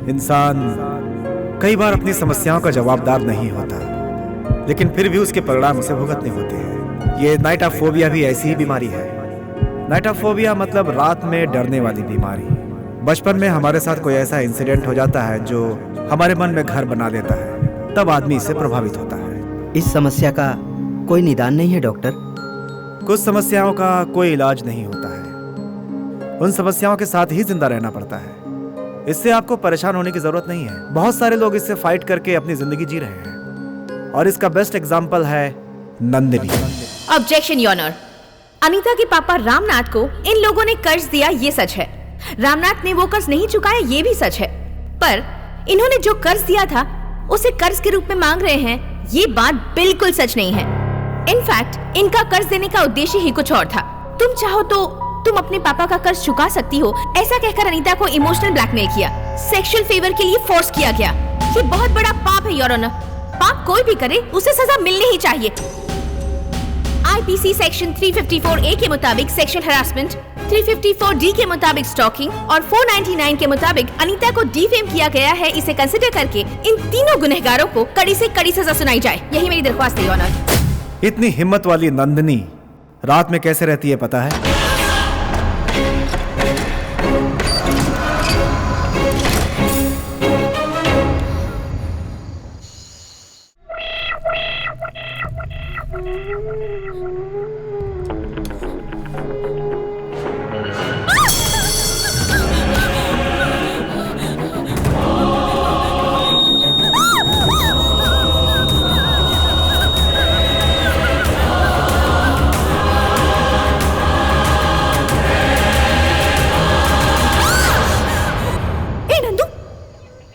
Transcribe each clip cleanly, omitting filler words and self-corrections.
इंसान कई बार अपनी समस्याओं का जवाबदार नहीं होता, लेकिन फिर भी उसके परिणाम उसे भुगतने होते हैं। ये नाइटोफोबिया भी ऐसी ही बीमारी है। नाइटोफोबिया मतलब रात में डरने वाली बीमारी। बचपन में हमारे साथ कोई ऐसा इंसिडेंट हो जाता है जो हमारे मन में घर बना देता है, तब आदमी इससे प्रभावित होता है। इस समस्या का कोई निदान नहीं है डॉक्टर? कुछ समस्याओं का कोई इलाज नहीं होता है, उन समस्याओं के साथ ही जिंदा रहना पड़ता है। इससे आपको परेशान होने की जरूरत नहीं है। बहुत सारे लोग इससे फाइट करके अपनी जिंदगी जी रहे हैं और इसका बेस्ट एग्जांपल है Nandini. Objection your honour. Anita के पापा रामनाथ को इन लोगों ने कर्ज दिया, ये सच है। रामनाथ ने वो कर्ज नहीं चुकाया, ये भी सच है। पर इन्होंने जो कर्ज दिया था उसे कर्ज के रूप में मांग रहे हैं, ये बात बिल्कुल सच नहीं है। इनफैक्ट इनका कर्ज देने का उद्देश्य ही कुछ और था। तुम चाहो तो तुम अपने पापा का कर्ज चुका सकती हो, ऐसा कहकर अनीता को इमोशनल ब्लैकमेल किया, सेक्सुअल फेवर के लिए फोर्स किया गया। ये बहुत बड़ा पाप है योर ऑनर। पाप कोई भी करे उसे सजा मिलनी ही चाहिए। आईपीसी सेक्शन 354A के मुताबिक सेक्सुअल हरासमेंट, 354D के मुताबिक स्टॉकिंग और 499 के मुताबिक अनीता को डिफेम किया गया है। इसे कंसिडर करके इन तीनों गुनहगारों को कड़ी से कड़ी सजा सुनाई जाए, यही मेरी दरख्वास्त है योर ऑनर। इतनी हिम्मत वाली नंदिनी रात में कैसे रहती है पता है?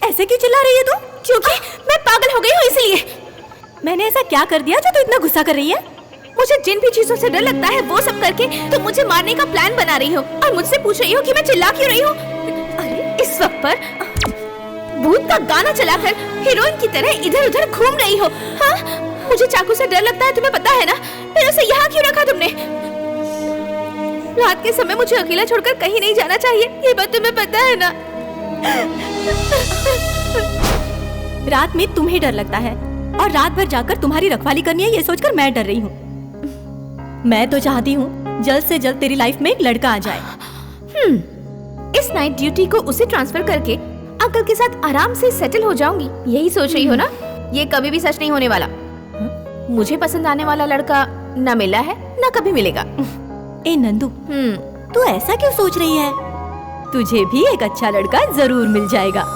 ऐसे क्यों चिल्ला रही है तू? क्योंकि मैं पागल हो गई हूँ इसलिए। मैंने ऐसा क्या कर दिया जो तू इतना गुस्सा कर रही है? मुझे जिन भी चीजों से डर लगता है वो सब करके तुम मुझे मारने का प्लान बना रही हो और मुझसे पूछ रही हो कि मैं चिल्ला क्यों रही हूँ। अरे इस वक्त पर भूत का गाना चलाकर हीरोइन की तरह इधर उधर घूम रही हो। हाँ, मुझे चाकू से डर लगता है, तुम्हें पता है ना? फिर उसे यहाँ क्यों रखा तुमने? रात के समय मुझे अकेला छोड़कर कहीं नहीं जाना चाहिए, ये बात तुम्हें पता है ना? रात में तुम्हें डर लगता है और रात भर जाकर तुम्हारी रखवाली करनी है, ये सोचकर मैं डर रही हूँ। मैं तो चाहती हूँ जल्द से जल्द तेरी लाइफ में एक लड़का आ जाए। इस नाइट ड्यूटी को उसे ट्रांसफर करके अंकल के साथ आराम से सेटल हो जाऊंगी, यही सोच रही हो ना? ये कभी भी सच नहीं होने वाला। मुझे पसंद आने वाला लड़का न मिला है न कभी मिलेगा। ए नंदू, तू ऐसा क्यों सोच रही है? तुझे भी एक अच्छा लड़का जरूर मिल जाएगा।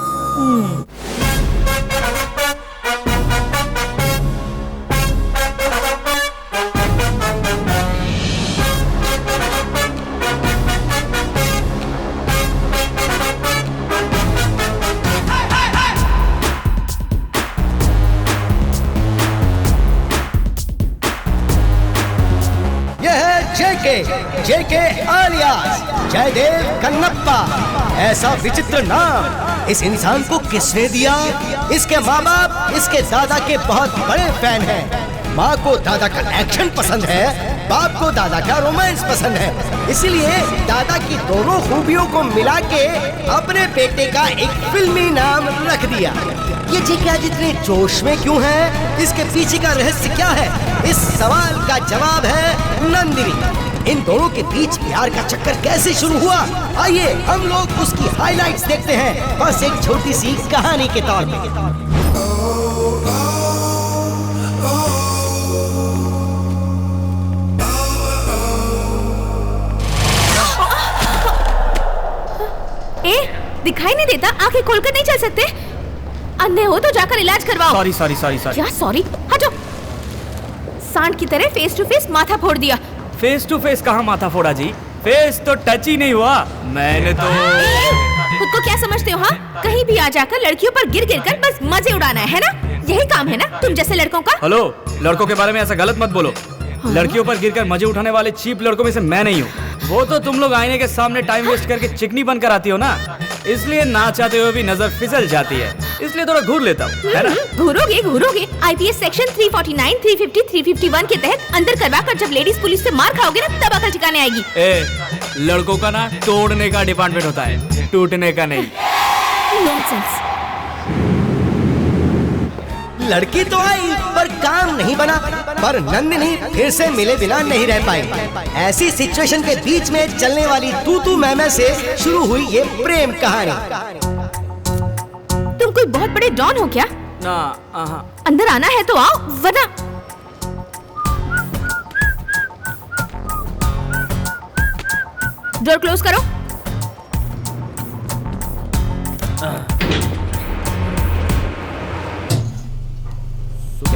जेके आलियास जयदेव कन्नप्पा। ऐसा विचित्र नाम इस इंसान को किसने दिया? इसके माँ बाप इसके दादा के बहुत बड़े फैन हैं। माँ को दादा का एक्शन पसंद है, बाप को दादा का रोमांस पसंद है, इसलिए दादा की दोनों खूबियों को मिला के अपने बेटे का एक फिल्मी नाम रख दिया। ये जेके आज इतने जोश में क्यों है? इसके पीछे का रहस्य क्या है? इस सवाल का जवाब है नंदिनी। इन दोनों के बीच प्यार का चक्कर कैसे शुरू हुआ? आइए हम लोग उसकी हाइलाइट्स देखते हैं, बस एक छोटी सी कहानी के तौर पे। दिखाई नहीं देता? आंखें खोलकर नहीं चल सकते? अंधे हो तो जाकर इलाज करवाओ। Sorry sorry sorry sorry. क्या सॉरी? हटो। सांड की तरह फेस टू फेस माथा फोड़ दिया। फेस टू फेस कहाँ माथा फोड़ा जी? फेस तो टच ही नहीं हुआ। मैंने तो खुद को क्या समझते हो? हाँ, कहीं भी आ जाकर लड़कियों पर गिर गिर कर बस मजे उड़ाना है ना? यही काम है ना तुम जैसे लड़कों का? हेलो, लड़कों के बारे में ऐसा गलत मत बोलो। लड़कियों पर गिरकर मजे उठाने वाले चीप लड़कों में से मैं नहीं हूँ। वो तो तुम लोग आईने के सामने टाइम वेस्ट करके चिकनी बनकर आती हो ना, इसलिए ना चाहते हुए भी नजर फिसल जाती है, इसलिए थोड़ा घूर लेता हूँ, है ना? घूरोगे। आईपीएस सेक्शन 349, 350, 351 के तहत अंदर करवा कर जब लेडीज पुलिस से मार खाओगे ना, तब अकल ठिकाने आएगी। लड़कों का ना तोड़ने का डिपार्टमेंट होता है, टूटने का नहीं। नॉनसेंस। लड़की तो आई पर काम नहीं बना, पर नंदिनी फिर से मिले बिना नहीं रह पाई। ऐसी सिचुएशन के बीच में चलने वाली तू मैं से शुरू हुई ये प्रेम कहानी। तुम कोई बहुत बड़े डॉन हो क्या? ना, अंदर आना है तो आओ, वरना डोर क्लोज करो।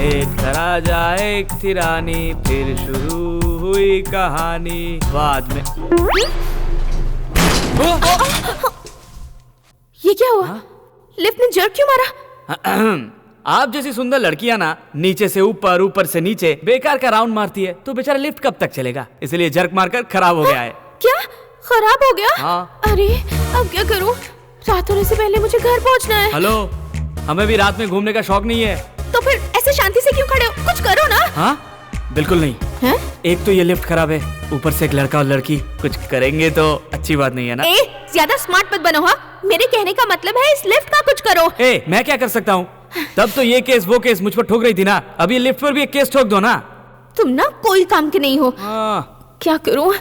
एक तरह जाए एक थी रानी, फिर शुरू हुई कहानी बाद में। ये क्या हुआ? लिफ्ट ने जर्क क्यों मारा? आप जैसी सुंदर लड़कियां ना नीचे से ऊपर, ऊपर से नीचे बेकार का राउंड मारती है, तो बेचारा लिफ्ट कब तक चलेगा, इसलिए जर्क मारकर खराब हो गया है। क्या खराब हो गया? हाँ। अरे अब क्या करूं? रात होने से पहले मुझे घर पहुंचना है। हेलो, हमें भी रात में घूमने का शौक नहीं है। तो फिर ऐसे शांति से क्यों खड़े हो? कुछ करो ना। हाँ, बिल्कुल नहीं है? एक तो ये लिफ्ट खराब है, ऊपर से एक लड़का और लड़की, कुछ करेंगे तो अच्छी बात नहीं है ना? ज्यादा स्मार्ट मत बनो। हाँ, मेरे कहने का मतलब है इस लिफ्ट का कुछ करो। मैं क्या कर सकता हूँ? तब तो ये केस वो केस मुझ पर ठोक रही थी ना, अब ये लिफ्ट पर भी एक केस ठोक दो ना। तुम ना कोई काम के नहीं हो। क्या करूँ?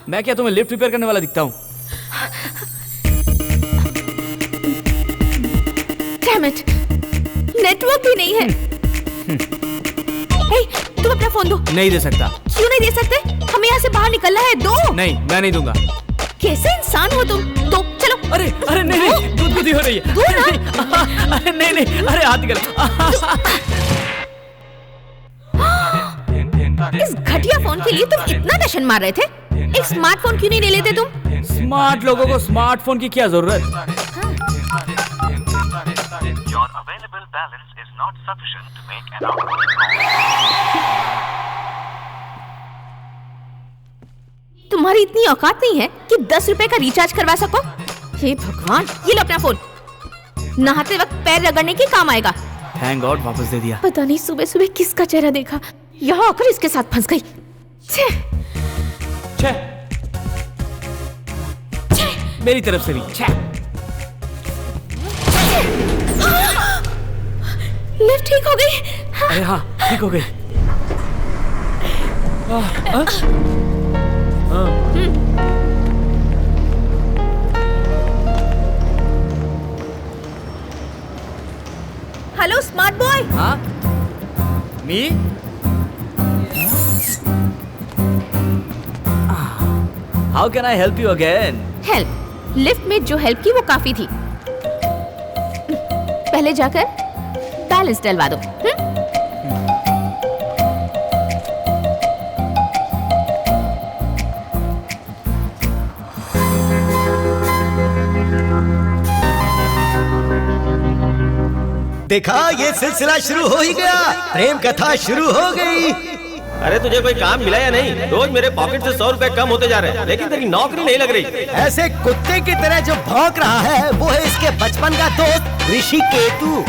मैं क्या तुम्हें लिफ्ट रिपेयर करने वाला दिखता हूँ? Damn it, नेटवर्क भी नहीं है। तुम अपना फोन दो। नहीं दे सकता। क्यों नहीं दे सकते? हमें यहाँ से बाहर निकलना है। दो। नहीं, मैं नहीं दूंगा। कैसे इंसान हो तुम? दो, चलो। अरे नहीं, दूध हो रही है। दो ना। अरे नहीं, अरे हाथ निकल। इस घटिया फोन के लिए तुम इतना जश्न मार रहे थे? एक स्मार्टफोन क्यों नहीं ले लेते तुम? स्मार्ट लोगों को स्मार्टफोन की क्या जरूरत? तुम्हारी इतनी औकात नहीं है कि 10 रुपए का रिचार्ज करवा सको? हे भगवान, ये लो अपना फोन। नहाते वक्त पैर रगड़ने के काम आएगा। थैंक गॉड वापस दे दिया। पता नहीं सुबह सुबह किसका चेहरा देखा, यहाँ आकर इसके साथ फंस गई। मेरी तरफ से भी लिफ्ट ठीक हो गई। अरे हाँ, ठीक हो गई। Hello smart boy. हाँ, me? How can I help you again? Help? Lift में जो हेल्प की वो काफी थी। पहले जाकर बैलेंस डलवा दो। देखा, ये सिलसिला शुरू हो ही गया, प्रेम कथा शुरू हो गई। अरे तुझे कोई काम मिला या नहीं? रोज मेरे पॉकेट से 100 रुपए कम होते जा रहे हैं, लेकिन तेरी नौकरी नहीं लग रही। ऐसे कुत्ते की तरह जो भौंक रहा है वो है इसके बचपन का दोस्त ऋषि केतु।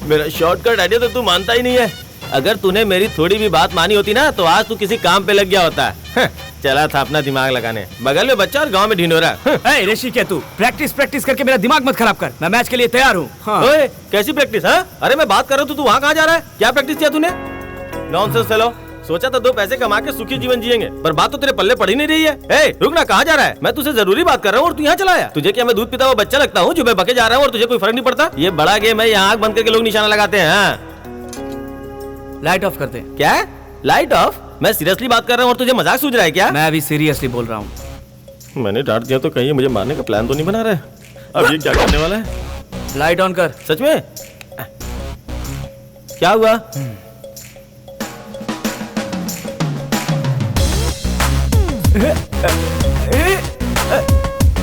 मेरा शॉर्टकट आइडिया तो तू मानता ही नहीं है। अगर तूने मेरी थोड़ी भी बात मानी होती ना तो आज तू किसी काम पे लग गया होता। चला था अपना दिमाग लगाने, बगल में बच्चा और गांव में ढिंढोरा। ऋषि केतु, प्रैक्टिस करके मेरा दिमाग मत खराब कर। मैं मैच के लिए तैयार हूँ। ओए, कैसी प्रैक्टिस? अरे मैं बात कर रहा हूँ, तू वहाँ कहाँ जा रहा है? क्या प्रैक्टिस किया तूने? Nonsense fellow. सोचा था 2 पैसे कमा के सुखी जीवन जिएंगे, पर बात तो तेरे पल्ले पड़ ही नहीं रही है। रुक ना, कहाँ जा रहा है? मैं तुझसे जरूरी बात कर रहा हूँ और तू यहाँ चला आया। तुझे क्या मैं दूध पीता हुआ बच्चा लगता हूँ जो मैं बके जा रहा हूँ और तुझे कोई फर्क नहीं पड़ता? ये बड़ा गेम है, यहाँ आँख बंद करके लोग निशाना लगाते हैं। लाइट ऑफ करते हैं। क्या लाइट ऑफ? मैं सीरियसली बात कर रहा हूँ और तुझे मजाक सूझ रहा है क्या? मैं अभी सीरियसली बोल रहा हूँ। मैंने डांट दिया तो कहीं मुझे मारने का प्लान तो नहीं बना रहा है? अब ये क्या करने वाला है? लाइट ऑन कर। सच में? क्या हुआ?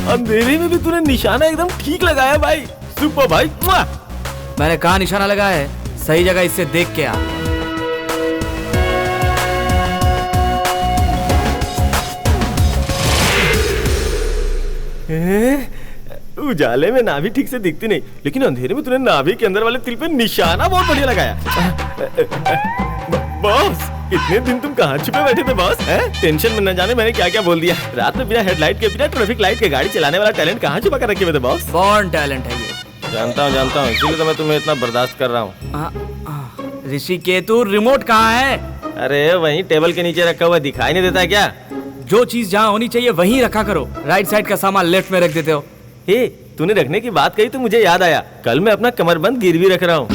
अंधेरे में भी तूने निशाना एकदम ठीक लगाया भाई। सुपर भाई। मैंने कहा निशाना लगाया है, सही जगह इससे देख के आ। उजाले में नाभि ठीक से दिखती नहीं, लेकिन अंधेरे में तूने नाभि के अंदर वाले तिल पे निशाना बहुत बढ़िया लगाया। बॉस, इतने दिन तुम कहाँ छुपे बैठे थे बॉस? टेंशन में न जाने मैंने क्या क्या बोल दिया। रात में बिना हेडलाइट के, बिना ट्रैफिक लाइट के गाड़ी चलाने वाला टैलेंट कहाँ छुपा कर रखे हुए थे बॉस? बॉर्न टैलेंट है ये। जानता हूँ, इसीलिए तो मैं तुम्हें इतना बर्दाश्त कर रहा हूँ। ऋषि केतु, रिमोट कहाँ है? अरे वहीं टेबल के नीचे रखा हुआ, दिखाई नहीं देता क्या? जो चीज जहाँ होनी चाहिए वहीं रखा करो। राइट साइड का सामान लेफ्ट में रख देते हो। हे, तूने रखने की बात कही तो मुझे याद आया, कल मैं अपना कमरबंद गिरवी रख रहा हूँ।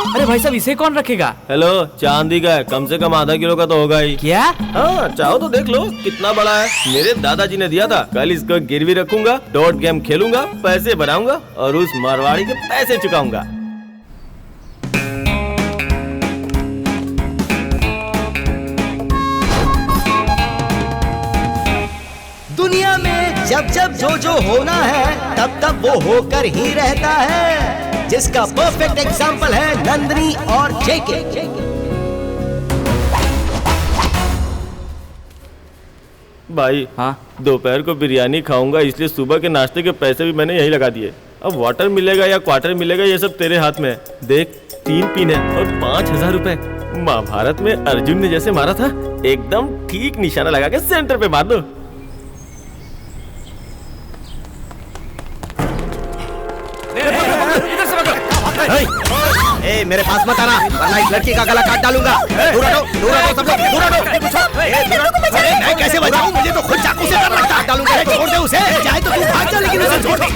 अरे भाई साहब, इसे कौन रखेगा? हेलो, चांदी का है, कम से कम आधा किलो का तो होगा ही। क्या? हाँ, चाहो तो देख लो कितना बड़ा है। मेरे दादाजी ने दिया था। कल इसको गिरवी रखूंगा, डॉट गेम खेलूंगा, पैसे बनाऊंगा और उस मारवाड़ी के पैसे चुकाऊंगा। दुनिया में जब जब जो होना है तब तब वो होकर ही रहता है, जिसका परफेक्ट एग्जाम्पल है नंदिनी और जेके। भाई, हाँ? दोपहर को बिरयानी खाऊंगा, इसलिए सुबह के नाश्ते के पैसे भी मैंने यही लगा दिए। अब वाटर मिलेगा या क्वार्टर मिलेगा ये सब तेरे हाथ में है। देख, 3 पीने और 5,000 रुपए। महाभारत में अर्जुन ने जैसे मारा था, एकदम ठीक निशाना लगा के सेंटर पे मार दो। ए, मेरे पास मत आना वरना इस लड़की का गला काट डालूंगा। दूर हटो सब लोग, दूर हटो। मैं कैसे बचाऊं? मुझे तो खुद चाकू से डर लगता है। डालूंगा, छोड़ दे उसे। चाहे तो तू भाग जा, लेकिन उसे छोड़ दे।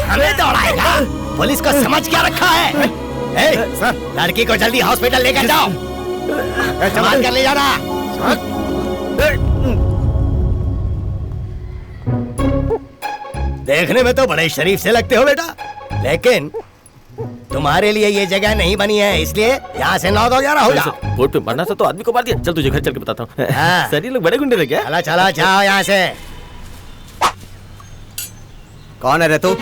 हमें दौड़ाएगा? पुलिस को समझ क्या रखा है? सर, लड़की को जल्दी हॉस्पिटल लेकर जाओ। संभाल कर ले जाना। देखने में तो बड़े शरीफ से लगते हो बेटा, लेकिन तुम्हारे लिए ये जगह नहीं बनी है, इसलिए यहाँ से 9-11 हो जाओ। वोट पे मरना था तो आदमी को मार दिया। चल तुझे घर चल के बताता हूँ। सर, ये लोग बड़े गुंडे थे क्या? चला चला जाओ यहाँ से। कौन है रे तू?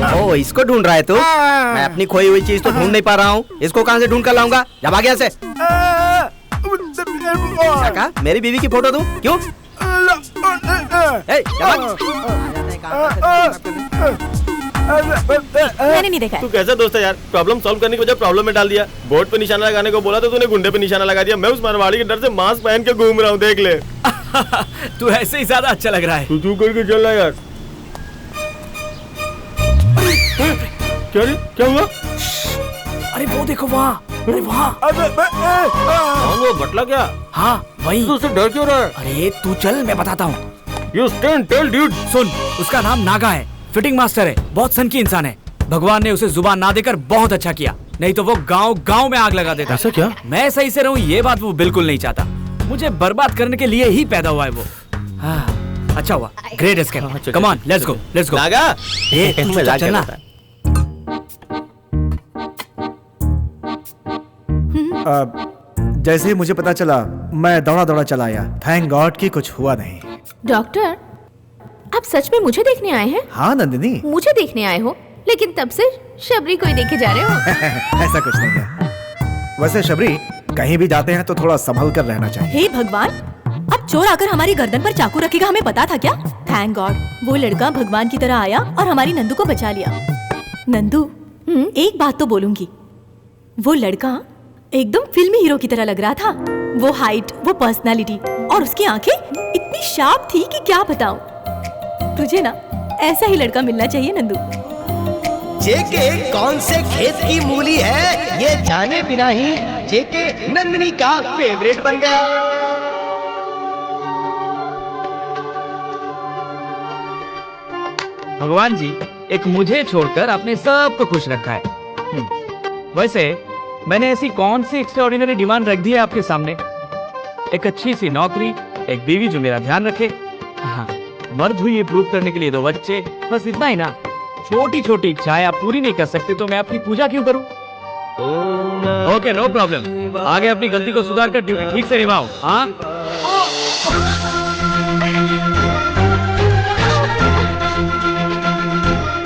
ओ, इसको ढूंढ रहा है तू? मैं अपनी खोई हुई चीज तो ढूंढ नहीं पा रहा हूँ, इसको कहाँ से ढूंढ कर लाऊंगा? जब आ गया से। क्या? मेरी बीवी की फोटो दूं? क्यों? मैंने नहीं देखा है। तू कैसा दोस्त है यार? प्रॉब्लम सॉल्व करने की वजह प्रॉब्लम में डाल दिया। बोर्ड पे निशाना लगाने को बोला तो तूने गुंडे पे निशाना लगा दिया। मैं उस मारवाड़ी के डर से मास्क पहन के घूम रहा हूँ, देख ले। तू ऐसे ही ज्यादा अच्छा लग रहा है। तू करके चल रहा यार। क्या रे? क्या हुआ? अरे वो देखो वहाँ, अरे वहाँ। कौन वो बटला क्या? हाँ वही। तू उससे डर क्यों रहा है? अरे तू चल, मैं बताता हूँ। You stand still, dude. सुन, उसका नाम नागा है, फिटिंग मास्टर है, बहुत सन की इंसान है। भगवान ने उसे जुबान ना देकर बहुत अच्छा किया, नहीं तो वो गांव गांव में आग लगा देता। ऐसा क्या? मैं सही से रहूं ये बात वो बिल्कुल नहीं चाहता। मुझे बर्बाद करने के लिए ही पैदा हुआ है वो। हाँ, अच्छा हुआ, great escape. Come on, let's go, let's go. Naga, ए, तू मजाक चलना। कर रहा है। जैसे ही मुझे पता चला मैं दौड़ा दौड़ा चला आया। थैंक गॉड कि कुछ हुआ नहीं। डॉक्टर, आप सच में मुझे देखने आए हैं? हाँ नंदिनी, मुझे देखने आए हो, लेकिन तब से शबरी को ही देखे जा रहे हो। ऐसा कुछ नहीं है। वैसे शबरी, कहीं भी जाते हैं तो थोड़ा संभल कर रहना चाहिए। हे भगवान, अब चोर आकर हमारी गर्दन पर चाकू रखेगा, हमें पता था क्या? थैंक गॉड वो लड़का भगवान की तरह आया और हमारी नंदू को बचा लिया। नंदू, एक बात तो बोलूंगी, वो लड़का एकदम फिल्मी हीरो की तरह लग रहा था। वो हाइट, वो पर्सनालिटी और उसकी आंखें इतनी शार्प थी कि क्या बताऊं। तुझे ना ऐसा ही लड़का मिलना चाहिए नंदू। जेके कौन से खेत की मूली है ये जाने बिना ही जेके नंदिनी का फेवरेट बन गया। भगवान जी, एक मुझे छोड़कर आपने सबको खुश रखा है। वैसे मैंने ऐसी कौन सी एक्स्ट्राऑर्डिनरी डिमांड रख दी है आपके सामने? एक अच्छी सी नौकरी, एक बीवी जो मेरा ध्यान रखे, हाँ, मर्द हुई ये प्रूव करने के लिए 2 बच्चे, बस इतना ही ना। छोटी छोटी इच्छाएं आप पूरी नहीं कर सकते तो मैं आपकी पूजा क्यों करूं? Okay, no problem. आगे अपनी गलती को सुधार कर ड्यूटी ठीक से निभाओ। हाँ,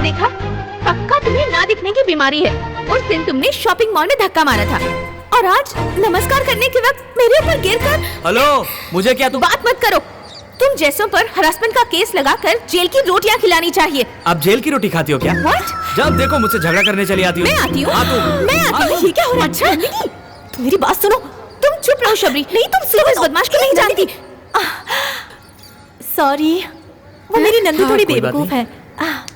देखा, पक्का तुम्हें ना दिखने की बीमारी है। उस दिन तुमने शॉपिंग मॉल में धक्का मारा था और आज नमस्कार करने के वक्त मेरे ऊपर गिरकर। हेलो, मुझे क्या तुम बात मत करो। तुम जैसों पर हरासमेंट का केस लगाकर जेल की रोटियां खिलानी चाहिए। आप जेल की रोटी खाती हो क्या? What? जब देखो मुझसे झगड़ा करने चली आती हो। मैं आती हूँ, हाँ, तुम। मैं आती हूँ। ये क्या हो रहा है? अच्छा, तुम मेरी बात सुनो। तुम चुप रहो शबरी। नहीं, तुम सिर्फ इस बदमाश को नहीं जानती। सॉरी, वो मेरी नंदू थोड़ी कोई बात बेवकूफ है।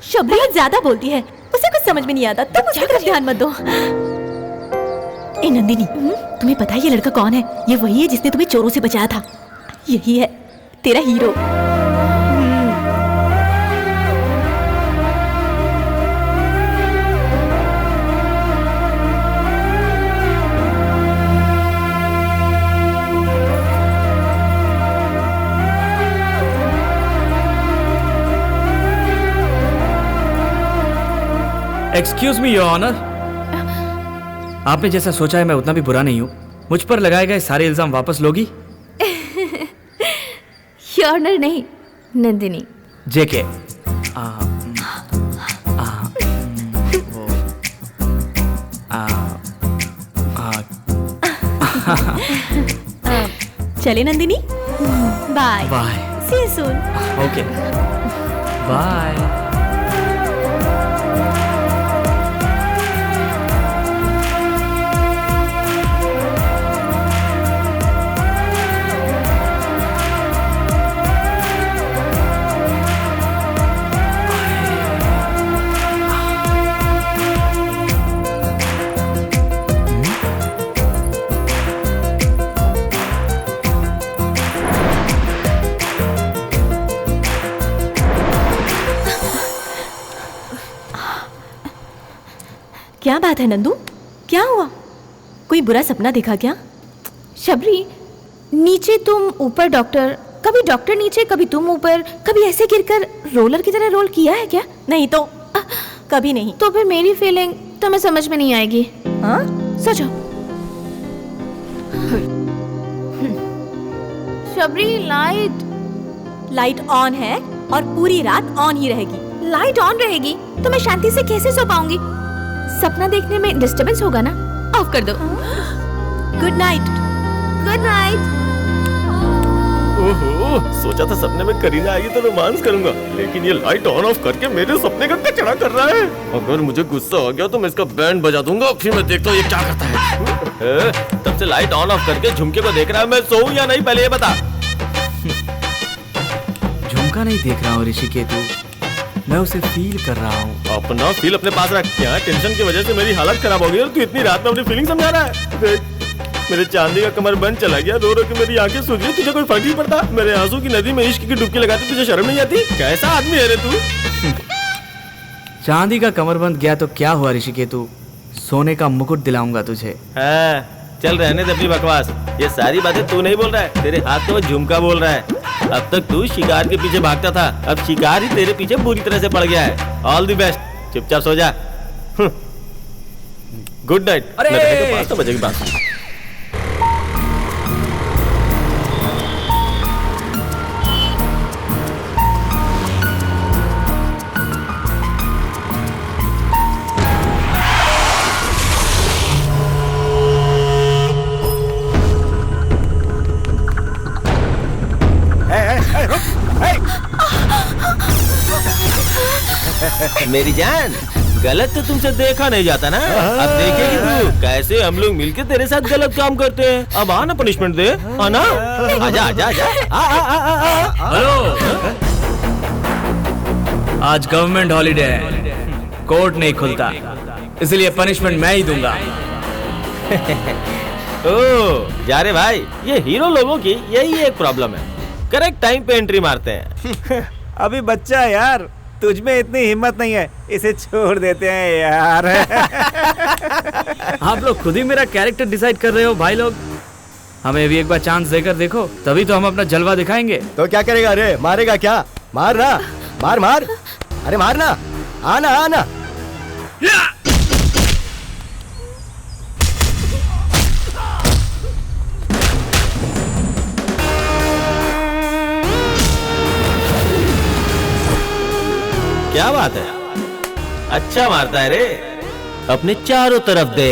शबरी बहुत ज्यादा बोलती है, उसे कुछ समझ में नहीं आता। तुम उसकी तरफ ध्यान मत दो। ए नंदिनी, तुम्हें पता है ये लड़का कौन है? ये वही है जिसने तुम्हें चोरों से बचाया था। यही है तेरा hero. Excuse me your honour, आपने जैसा सोचा है मैं उतना भी बुरा नहीं हूँ। मुझ पर लगाए गए सारे इल्जाम वापस लोगी? ऑनर नहीं, नंदिनी। जेके। चले Nandini, bye bye. See you soon. Okay, bye. क्या बात है नंदू, क्या हुआ? कोई बुरा सपना देखा क्या? शबरी, नीचे तुम ऊपर डॉक्टर, कभी डॉक्टर नीचे कभी तुम ऊपर, कभी ऐसे गिरकर रोलर की तरह रोल किया है क्या? नहीं तो कभी नहीं। तो फिर मेरी फीलिंग तुम्हें समझ में नहीं आएगी। हाँ, सोचो। शबरी, लाइट ऑन है और पूरी रात ऑन ही रहेगी। लाइट ऑन रहेगी तो मैं शांति से कैसे सो पाऊंगी? सपना देखने में डिस्टरबेंस होगा ना। ऑफ कर दो। Good night. Good night. ओहो, सोचा था सपने में करीना आएगी तो रोमांस करूंगा, लेकिन ये लाइट ऑन ऑफ करके मेरे सपने का कचरा कर रहा है। अगर मुझे गुस्सा आ गया तो मैं इसका बैंड बजा दूंगा, फिर मैं देखता हूँ ये क्या करता है। तब से लाइट ऑन ऑफ करके झुमके को देख रहा है। मैं सोऊं या नहीं पहले ये बता। झुमका नहीं देख रहा हूँ ऋषिकेतु, मैं उसे फील कर रहा हूँ। अपना फील अपने पास रख। यहाँ टेंशन की वजह से मेरी हालत खराब हो गई और तू इतनी रात में अपनी फीलिंग समझा रहा है। देख, मेरे चांदी का कमर बंद चला गया, रो रो के मेरी आंखें सूज गई, तुझे कोई फर्क नहीं पड़ता? मेरे आंसू की नदी में इश्क की डुबकी लगाते तुझे शर्म नहीं आती? कैसा आदमी है रे तू? चांदी का कमरबंद गया तो क्या हुआ ऋषिकेतु, सोने का मुकुट दिलाऊंगा तुझे। हाँ, चल रहने दे अपनी बकवास। ये सारी बातें तू नहीं बोल रहा है, तेरे हाथ में झुमका बोल रहा है। अब तक तू शिकार के पीछे भागता था, अब शिकार ही तेरे पीछे बुरी तरह से पड़ गया है। ऑल द बेस्ट, चुपचाप सो जा। Good night. अरे! 5 बजे की बात। मेरी जान, गलत तो तुमसे देखा नहीं जाता ना। अब देखेगी तू कैसे हम लोग मिलके तेरे साथ गलत काम करते हैं। अब आना पनिशमेंट दे, आना। आजा आजा आजा। हेलो, आज गवर्नमेंट हॉलीडे है, कोर्ट नहीं खुलता, इसलिए पनिशमेंट मैं ही दूंगा। ओ जा रे भाई, ये हीरो लोगों की यही एक प्रॉब्लम है, करेक्ट टाइम पे एंट्री मारते हैं। अभी बच्चा है यार, तुझ में इतनी हिम्मत नहीं है, इसे छोड़ देते हैं यार। आप लोग खुद ही मेरा कैरेक्टर डिसाइड कर रहे हो भाई लोग। हमें भी एक बार चांस देकर देखो, तभी तो हम अपना जलवा दिखाएंगे। तो क्या करेगा रे? मारेगा क्या? मार ना, मार मार, अरे मारना, आना आना। क्या बात है, अच्छा मारता है रे, अपने चारों तरफ दे।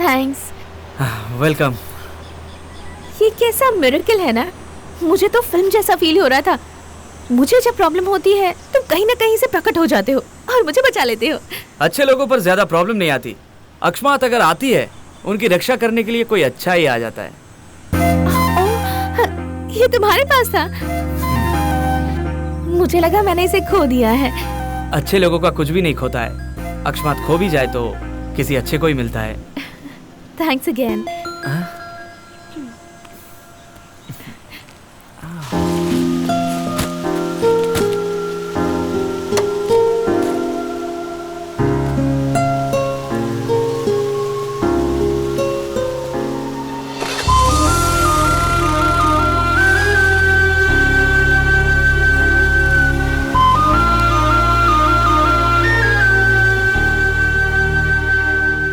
थैंक्स। वेलकम। ये कैसा मिरेकल है ना, मुझे तो फिल्म जैसा फील हो रहा था। मुझे जब प्रॉब्लम होती है तुम कहीं ना कहीं से प्रकट हो जाते हो और मुझे बचा लेते हो। अच्छे लोगों पर ज्यादा प्रॉब्लम नहीं आती, अकस्मात अगर आती है उनकी रक्षा करने के लिए कोई अच्छा ही आ जाता है। ये तुम्हारे पास था? मुझे लगा मैंने इसे खो दिया है। अच्छे लोगों का कुछ भी नहीं खोता है, अकस्मात खो भी जाए तो किसी अच्छे को ही मिलता है। Thanks again.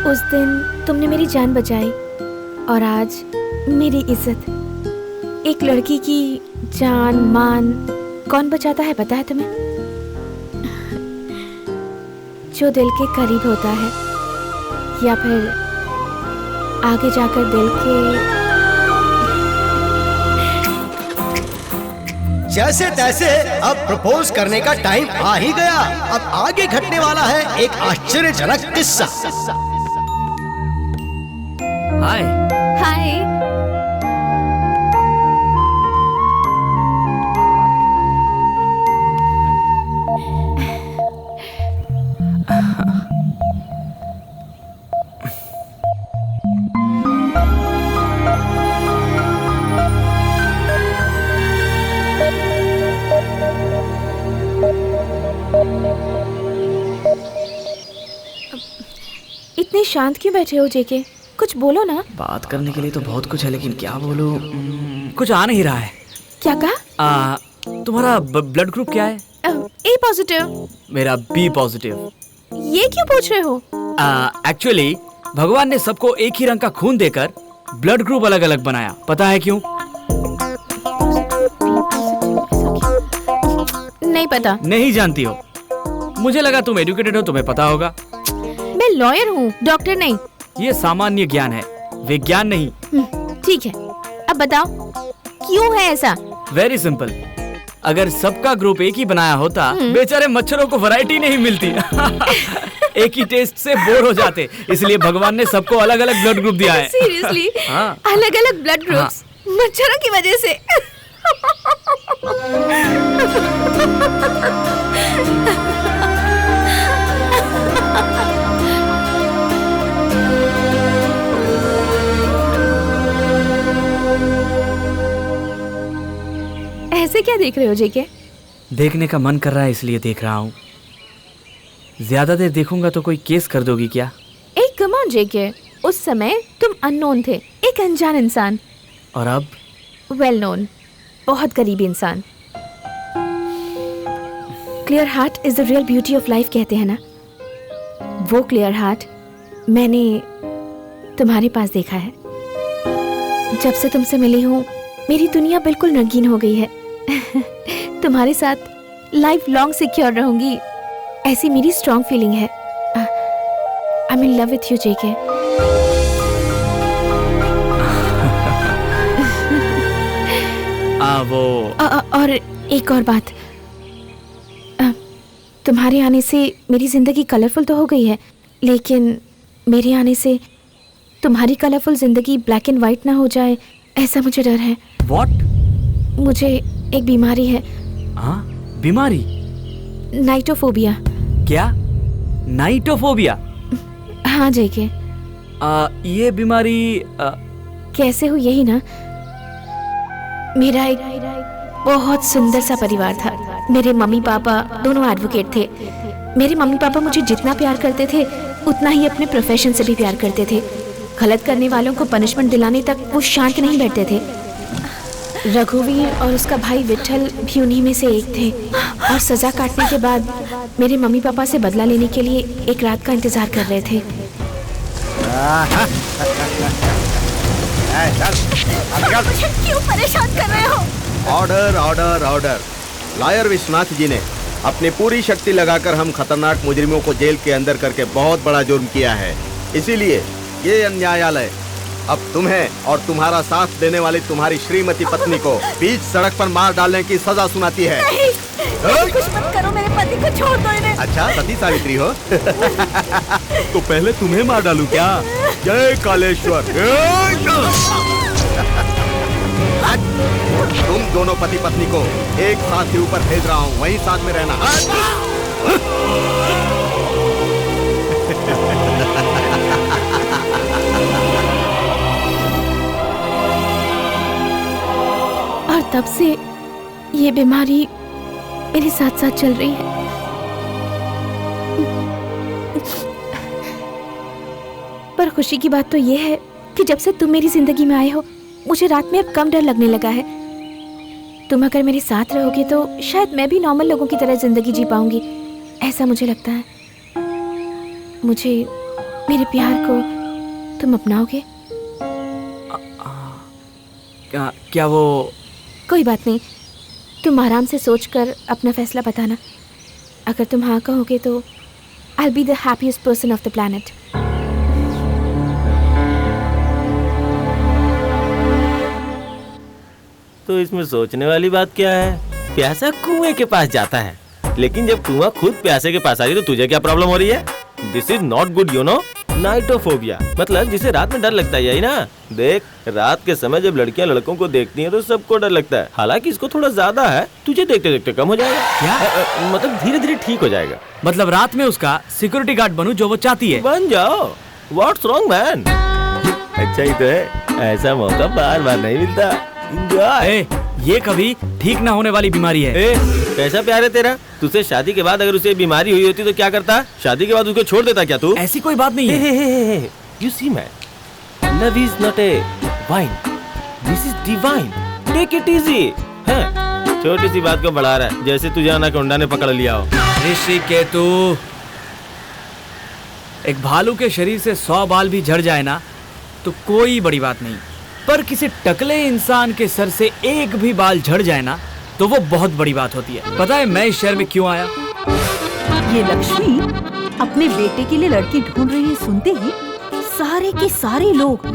उस दिन तुमने मेरी जान बचाई और आज मेरी इज्जत। एक लड़की की जान मान कौन बचाता है पता है तुम्हें? जो दिल के करीब होता है या फिर आगे जाकर दिल के। जैसे तैसे अब प्रपोज करने का टाइम आ ही गया। अब आगे घटने वाला है एक आश्चर्यजनक किस्सा। हाय। हाय। शांत क्यों बैठे हो जेके? कुछ बोलो ना। बात करने के लिए तो बहुत कुछ है, लेकिन क्या बोलूं? कुछ आ नहीं रहा है। क्या कहा? तुम्हारा ब्लड ग्रुप क्या है? ए पॉजिटिव। मेरा बी पॉजिटिव। ये क्यों पूछ रहे हो? एक्चुअली भगवान ने सबको एक ही रंग का खून देकर ब्लड ग्रुप अलग अलग बनाया। पता है क्यों? नहीं पता। नहीं जानती हो? मुझे लगा तुम एजुकेटेड हो, तुम्हें पता होगा। मैं लॉयर हूँ, डॉक्टर नहीं। ये सामान्य ज्ञान है, विज्ञान नहीं। ठीक है, अब बताओ क्यों है ऐसा? Very simple. अगर सबका ग्रुप एक ही बनाया होता, बेचारे मच्छरों को वैरायटी नहीं मिलती। एक ही टेस्ट से बोर हो जाते, इसलिए भगवान ने सबको अलग अलग ब्लड ग्रुप दिया है। सीरियसली? हाँ। अलग अलग ब्लड ग्रुप्स मच्छरों की वजह से? ऐसे क्या देख रहे हो जेके? देखने का मन कर रहा है इसलिए देख रहा हूँ। ज्यादा देर देखूंगा तो कोई केस कर दोगी क्या? एक कम ऑन जेके, उस समय तुम अननोन थे, एक अनजान इंसान। और अब वेल नोन, बहुत करीबी इंसान। Clear heart is the real beauty of life कहते हैं ना। वो क्लियर हार्ट मैंने तुम्हारे पास देखा है। जब से तुमसे मिली हूँ मेरी दुनिया बिल्कुल रंगीन हो गई है। तुम्हारे साथ लाइफ लॉन्ग सिक्योर रहूंगी, ऐसी मेरी स्ट्रॉन्ग फीलिंग है। I am in love with you JK. और एक और बात, तुम्हारे आने से मेरी जिंदगी कलरफुल तो हो गई है, लेकिन मेरे आने से तुम्हारी कलरफुल जिंदगी ब्लैक एंड व्हाइट ना हो जाए, ऐसा मुझे डर है। What? मुझे एक बीमारी है। हाँ, बीमारी? नाइटोफोबिया। क्या? नाइटोफोबिया? हाँ जेके। ये बीमारी कैसे हुई यही ना। मेरा एक बहुत सुंदर सा परिवार था। मेरे मम्मी पापा दोनों एडवोकेट थे। मेरे मम्मी पापा मुझे जितना प्यार करते थे उतना ही अपने प्रोफेशन से भी प्यार करते थे। गलत करने वालों को पनिशमेंट दिलाने तक वो शांत नहीं बैठते थे। रघुवीर और उसका भाई विठल भी उन्हीं में से एक थे, और सजा काटने के बाद मेरे मम्मी पापा से बदला लेने के लिए एक रात का इंतजार कर रहे थे। मुझे क्यों परेशान कर रहे हो? Order order order. Lawyer Vishwanath ji ने अपनी पूरी शक्ति लगाकर हम खतरनाक मुजरिमों को जेल के अंदर करके बहुत बड़ा जुर्म किया है। इसीलिए ये अन्यायालय अब तुम्हें और तुम्हारा साथ देने वाली तुम्हारी श्रीमती पत्नी को बीच सड़क पर मार डालने की सजा सुनाती है। नहीं, कुछ मत करो, मेरे पति को छोड़ दो इन्हें। अच्छा, सती सावित्री हो? तो पहले तुम्हें मार डालूं क्या? जय कालेश्वर। तुम दोनों पति पत्नी को एक साथ ही ऊपर भेज रहा हूँ, वहीं साथ में रहना। और तब से ये बीमारी मेरे साथ साथ चल रही है। पर खुशी की बात तो ये है कि जब से तुम मेरी जिंदगी में आए हो मुझे रात में अब कम डर लगने लगा है। तुम अगर मेरे साथ रहोगे तो शायद मैं भी नॉर्मल लोगों की तरह जिंदगी जी पाऊंगी, ऐसा मुझे लगता है। मुझे, मेरे प्यार को तुम अपनाओगे? क्या वो? कोई बात नहीं, तुम आराम से सोचकर अपना फैसला बताना। अगर तुम हाँ कहोगे तो I'll be the happiest person of the planet. तो इसमें सोचने वाली बात क्या है? प्यासा कुएं के पास जाता है, लेकिन जब कुआं खुद प्यासे के पास आ रही तो तुझे क्या प्रॉब्लम हो रही है? This is not good you know. Nyctophobia मतलब जिसे रात में डर लगता है, यही ना? देख, रात के समय जब लड़कियां लड़कों को देखती हैं तो सबको डर लगता है। हालांकि इसको थोड़ा ज्यादा है, तुझे देखते देखते कम हो जाएगा। क्या? मतलब धीरे धीरे ठीक हो जाएगा। मतलब रात में उसका सिक्योरिटी गार्ड बनूं जो वो चाहती है? बन जाओ। What's wrong man? अच्छा ही तो है, ऐसा मौका बार बार नहीं मिलता। Enjoy. ये कभी ठीक ना होने वाली बीमारी है। ए, कैसा प्यार है तेरा? तुझसे शादी के बाद अगर उसे बीमारी हुई होती तो क्या करता? शादी के बाद उसको छोड़ देता क्या तू? ऐसी कोई बात नहीं है। You see man, love is not a wine, this is divine. Take it easy. हैं? छोटी सी बात को बढ़ा रहा है जैसे तुझे अनाकोंडा ने पकड़ लिया हो। ऋषिकेतु, एक भालू के शरीर से 100 बाल भी झड़ जाए ना तो कोई बड़ी बात नहीं, पर किसी टकले इंसान के सर से एक भी बाल झड़ जाए ना तो वो बहुत बड़ी बात होती है। पता है मैं इस शहर में क्यों आया? ये लक्ष्मी अपने बेटे के लिए लड़की ढूंढ रही है, सुनते ही सारे के सारे लोग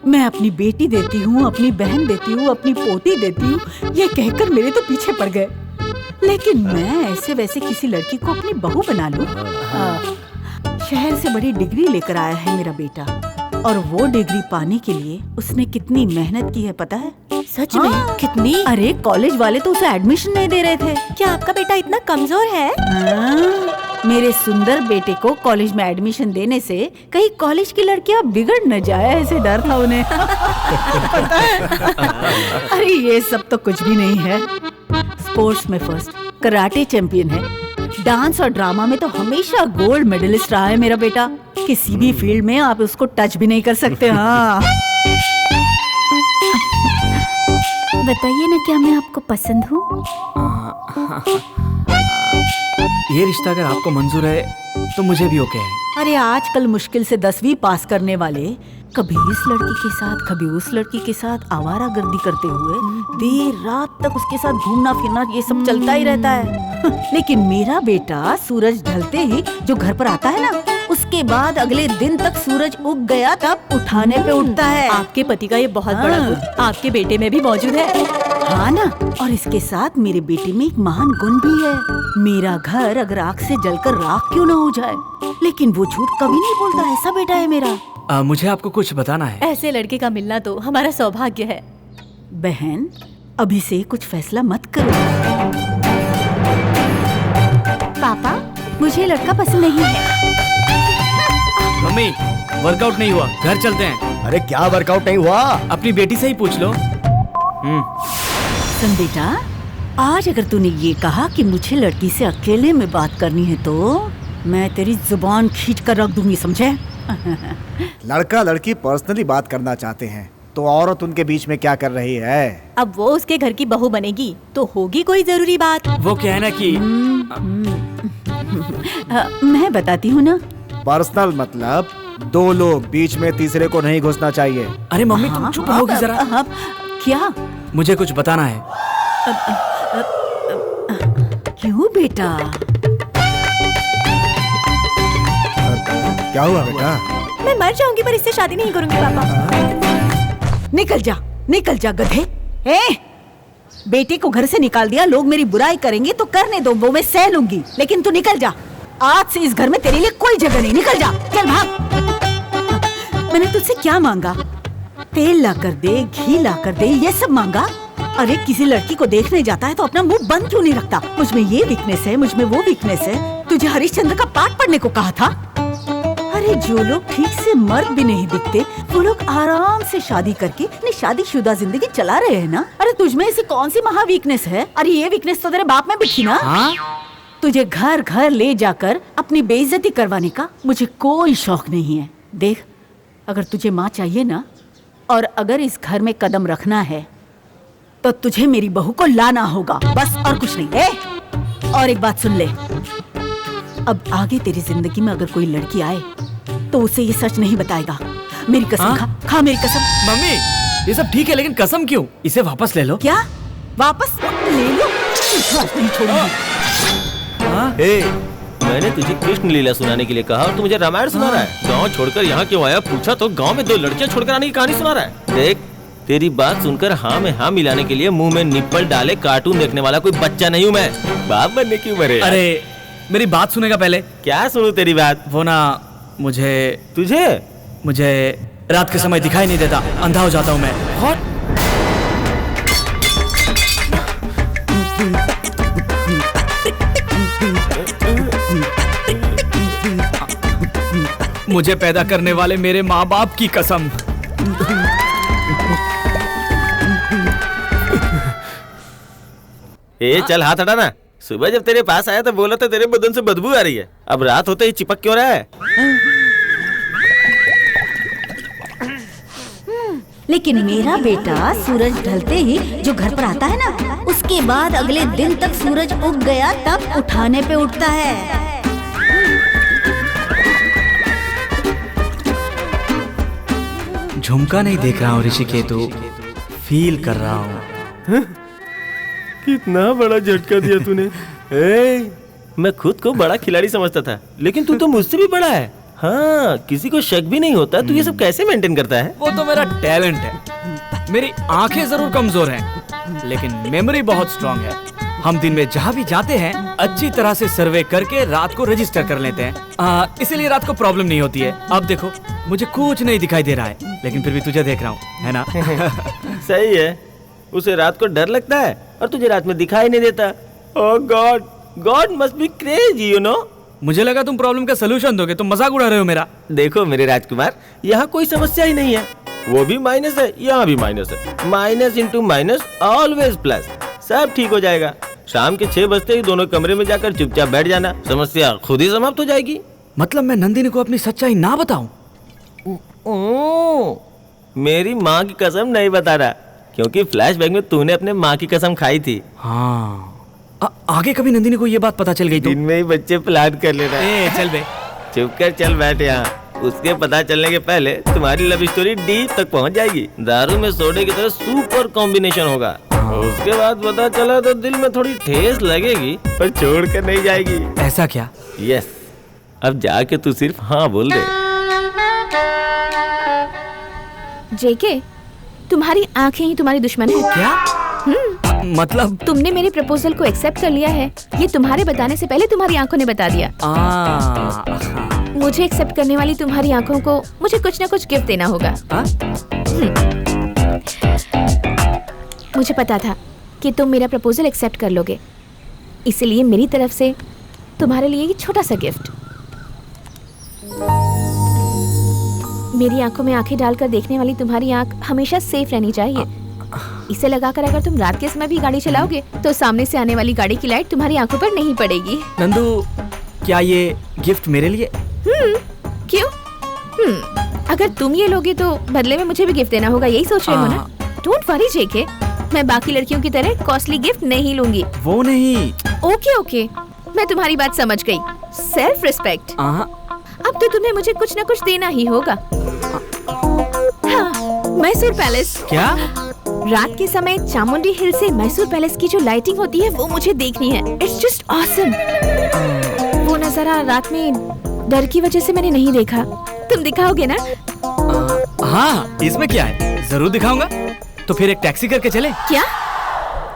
मैं अपनी बेटी देती हूँ, अपनी बहन देती हूँ, अपनी पोती देती हूँ, ये कहकर मेरे तो पीछे पड़ गए। लेकिन मैं ऐसे वैसे किसी लड़की को अपनी बहू बना लूं? शहर से बड़ी डिग्री लेकर आया है मेरा बेटा, और वो डिग्री पाने के लिए उसने कितनी मेहनत की है पता है? सच में? कितनी? अरे कॉलेज वाले तो उसे एडमिशन नहीं दे रहे थे। क्या आपका बेटा इतना कमजोर है? मेरे सुंदर बेटे को कॉलेज में एडमिशन देने से कहीं कॉलेज की लड़कियां बिगड़ न जाए, ऐसे डर था उन्हें। पता है? अरे ये सब तो कुछ भी नहीं है। स्पोर्ट्स में फर्स्ट, कराटे चैंपियन है, डांस और ड्रामा में तो हमेशा गोल्ड मेडलिस्ट रहा है मेरा बेटा। किसी भी फील्ड में आप उसको टच भी नहीं कर सकते। हाँ, बताइए ना, क्या मैं आपको पसंद हूँ? ये रिश्ता अगर आपको मंजूर है तो मुझे भी ओके है। अरे आजकल मुश्किल से 10वीं पास करने वाले कभी इस लड़की के साथ कभी उस लड़की के साथ आवारागर्दी करते हुए देर रात तक उसके साथ घूमना फिरना ये सब चलता ही रहता है। लेकिन मेरा बेटा सूरज ढलते ही जो घर पर आता है ना, उसके बाद अगले दिन तक सूरज उग गया तब उठाने पे उठता है। आपके पति का ये बहुत बड़ा गुण आपके बेटे में भी मौजूद है। हाँ ना, और इसके साथ मेरे बेटे में एक महान गुण भी है। मेरा घर अगर आग से जलकर राख क्यों न हो जाए, लेकिन वो झूठ कभी नहीं बोलता। ऐसा बेटा है मेरा। मुझे आपको कुछ बताना है। ऐसे लड़के का मिलना तो हमारा सौभाग्य है। बहन, अभी से कुछ फैसला मत करो। पापा, मुझे लड़का पसंद नहीं है। मम्मी, वर्कआउट नहीं हुआ, घर चलते हैं। अरे क्या वर्कआउट नहीं हुआ? अपनी बेटी से ही पूछ लो। सुन बेटा, आज अगर तूने ये कहा कि मुझे लड़की से अकेले में बात करनी है तो मैं तेरी जुबान खींच कर रख दूंगी, समझे? लड़का लड़की पर्सनली बात करना चाहते हैं तो औरत उनके बीच में क्या कर रही है? अब वो उसके घर की बहू बनेगी तो होगी कोई जरूरी बात। वो कहना कि मैं बताती हूँ ना। पर्सनल मतलब दो लोग, बीच में तीसरे को नहीं घुसना चाहिए। अरे मम्मी तुम चुप रहोगी जरा। क्या? मुझे कुछ बताना है। क्यों बेटा? क्या हुआ बेटा? मैं मर जाऊंगी पर इससे शादी नहीं करूंगी पापा। निकल जा, निकल जा गधे। बेटे को घर से निकाल दिया, लोग मेरी बुराई करेंगे तो करने दो, वो मैं सह लूंगी, लेकिन तू निकल जा। आज से इस घर में तेरे लिए कोई जगह नहीं। निकल जा, चल भाग। मैंने तुझसे क्या मांगा? तेल ला कर दे, घी ला कर दे, ये सब मांगा? अरे किसी लड़की को देखने जाता है तो अपना मुंह बंद क्यों नहीं रखता? मुझ में ये वीकनेस है, मुझ में वो वीकनेस है। तुझे हरिश्चंद्र का पाठ पढ़ने को कहा था। अरे जो लोग ठीक से मर्द भी नहीं दिखते वो लोग आराम से शादी करके अपनी शादीशुदा जिंदगी चला रहे हैं ना। अरे तुझ में ऐसी कौन सी महा वीकनेस है? अरे ये वीकनेस तो तेरे बाप में भी थी ना। हाँ? तुझे घर घर ले जाकर अपनी बेइज्जती करवाने का मुझे कोई शौक नहीं है। देख, अगर तुझे माँ चाहिए ना, और अगर इस घर में कदम रखना है तो तुझे मेरी बहू को लाना होगा, बस और कुछ नहीं। और एक बात सुन ले, अब आगे तेरी जिंदगी में अगर कोई लड़की आए तो उसे ये सच नहीं बताएगा। मेरी कसम खा मेरी कसम। मम्मी, ये सब ठीक है लेकिन कसम क्यों? इसे वापस ले लो। क्या वापस ले लो? नहीं छोड़ूंगी। मैंने तुझे कृष्ण लीला सुनाने के लिए कहा और तू मुझे रामायण सुना रहा है। गांव छोड़कर यहाँ क्यों आया? पूछा तो गांव में 2 लड़कियां छोड़कर आने की कहानी सुना रहा है। देख, तेरी बात सुनकर हाँ में हाँ मिलाने के लिए मुंह में निप्पल डाले कार्टून देखने वाला कोई बच्चा नहीं हूँ मैं। बाप बनने की उम्र है। अरे मेरी बात सुनेगा पहले। क्या सुनूं तेरी बात? वो ना, मुझे रात के समय दिखाई नहीं देता, अंधा हो जाता हूँ मैं। मुझे पैदा करने वाले मेरे माँ बाप की कसम, चल हाथ हटा ना। सुबह जब तेरे पास आया तो बोला था तेरे बदन से बदबू आ रही है, अब रात होते ही चिपक क्यों रहा है? लेकिन मेरा बेटा सूरज ढलते ही जो घर पर आता है ना, उसके बाद अगले दिन तक सूरज उग गया तब उठाने पे उठता है। झुमका नहीं देख रहा हूँ ऋषिकेतु, फील कर रहा हूँ। कितना बड़ा झटका दिया तूने। मैं खुद को बड़ा खिलाड़ी समझता था, लेकिन तू तो मुझसे भी बड़ा है। हाँ, किसी को शक भी नहीं होता तू ये सब कैसे मेंटेन करता है? वो तो मेरा टैलेंट है। मेरी आंखें जरूर कमजोर हैं, लेकिन मेमोरी बहुत स्ट्रांग है। हम दिन में जहाँ भी जाते हैं अच्छी तरह से सर्वे करके रात को रजिस्टर कर लेते हैं, इसीलिए रात को प्रॉब्लम नहीं होती है। अब देखो मुझे कुछ नहीं दिखाई दे रहा है, लेकिन फिर भी तुझे देख रहा हूँ, है ना? सही है, उसे रात को डर लगता है और तुझे रात में दिखाई नहीं देता। Oh God, God must be crazy, you know. मुझे लगा तुम प्रॉब्लम का सलूशन दोगे, तुम मजाक उड़ा रहे हो मेरा। देखो मेरे राजकुमार, यहाँ कोई समस्या ही नहीं है। वो भी माइनस है, यहाँ भी माइनस है। Minus into minus always plus. सब ठीक हो जाएगा। शाम के 6 बजते ही दोनों कमरे में जाकर चुपचाप बैठ जाना, समस्या खुद ही समाप्त हो जाएगी। मतलब मैं नंदिनी को अपनी सच्चाई ना बताऊं? मेरी माँ की कसम नहीं बता रहा, क्योंकि फ्लैशबैक में तूने अपने माँ की कसम खाई थी। हाँ, आगे कभी नंदिनी को ये बात पता चल गई तो? दिन में ही बच्चे प्लान कर लेना। चल बे, चुप कर, चल बैठ यहाँ। उसके पता चलने के पहले तुम्हारी लव स्टोरी डीप तक पहुँच जाएगी। दारू में सोडे की तरह सुपर कॉम्बिनेशन होगा। उसके बाद पता चला तो दिल में थोड़ी ठेस लगेगी, पर छोड़ कर नहीं जाएगी। ऐसा क्या? यस, अब जाके तू सिर्फ हाँ बोल दे। जेके, तुम्हारी आंखें ही तुम्हारी दुश्मन है। क्या? मतलब तुमने मेरे प्रपोजल को एक्सेप्ट कर लिया है, ये तुम्हारे बताने से पहले तुम्हारी आंखों ने बता दिया। मुझे एक्सेप्ट करने वाली तुम्हारी आंखों को मुझे कुछ ना कुछ गिफ्ट देना होगा। मुझे पता था कि तुम मेरा प्रपोजल एक्सेप्ट कर लोगे, इसलिए मेरी तरफ से तुम्हारे लिए ये छोटा सा गिफ्ट। मेरी आंखों में आंखें डालकर देखने वाली तुम्हारी आंख हमेशा सेफ रहनी चाहिए। इसे लगाकर अगर तुम रात के समय भी गाड़ी चलाओगे तो सामने से आने वाली गाड़ी की लाइट तुम्हारी आंखों पर नहीं पड़ेगी। नंदू, क्या ये गिफ्ट मेरे लिए? क्यों? अगर तुम ये लोगे तो बदले में मुझे भी गिफ्ट देना होगा, यही सोच रहे हो ना? डोंट वरी जेके, मैं बाकी लड़कियों की तरह कॉस्टली गिफ्ट नहीं लूंगी। वो नहीं। ओके, मैं तुम्हारी बात समझ गई। Self respect. अब तो तुम्हें मुझे कुछ ना कुछ देना ही होगा। मैसूर पैलेस। क्या? रात के समय चामुंडी हिल से मैसूर पैलेस की जो लाइटिंग होती है वो मुझे देखनी है। It's just awesome. वो नजारा रात में डर की वजह से मैंने नहीं देखा। तुम दिखाओगे ना? हाँ, इसमें क्या है, जरूर दिखाऊंगा। तो फिर एक टैक्सी करके चले? क्या?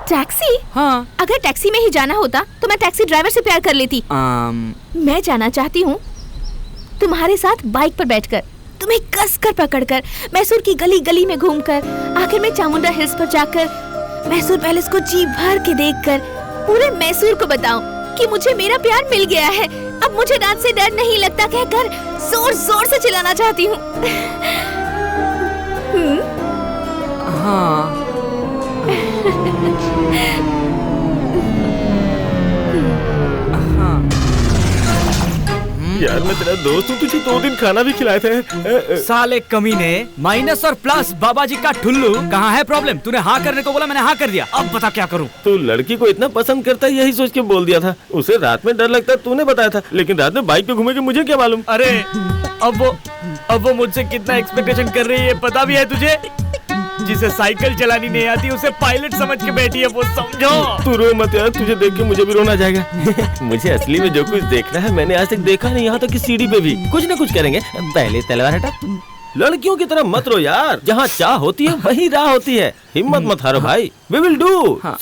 टैक्सी? हाँ। अगर टैक्सी में ही जाना होता तो मैं टैक्सी ड्राइवर से प्यार कर लेती। मैं जाना चाहती हूँ तुम्हारे साथ बाइक पर बैठकर, तुम्हें कसकर पकड़कर, मैसूर की गली गली में घूमकर, आखिर में चामुंडा हिल्स पर जाकर मैसूर पैलेस को जी भर के देखकर पूरे मैसूर को बताऊं कि मुझे मेरा प्यार मिल गया है। अब मुझे रात से डर नहीं लगता कहकर जोर जोर से चिल्लाना चाहती हूँ। हाँ। यार मैं तेरा दोस्त हूँ, तुझे 2 दिन खाना भी खिलाए थे। साले कमीने, माइनस और प्लस बाबा जी का ठुल्लू। कहाँ है प्रॉब्लम? तूने हाँ करने को बोला, मैंने हाँ कर दिया। अब बता क्या करूँ? तू लड़की को इतना पसंद करता है यही सोच के बोल दिया था। उसे रात में डर लगता है तूने बताया था, लेकिन रात में बाइक पे घूमेगी मुझे क्या मालूम। अरे अब वो मुझसे कितना एक्सपेक्टेशन कर रही है पता भी है तुझे? जिसे साइकिल चलानी नहीं आती उसे पायलट समझ के बैठी है, वो समझो। तू रो मत यार, तुझे देख के मुझे भी रोना जाएगा। मुझे असली में जो कुछ देखना है मैंने आज तक देखा नहीं। यहाँ तक कि सीढ़ी पे भी कुछ न कुछ करेंगे। पहले तलवार हटा। लड़कियों की तरह मत रो यार, जहाँ चाह होती है वही राह होती है। हिम्मत मत हारो भाई। We will do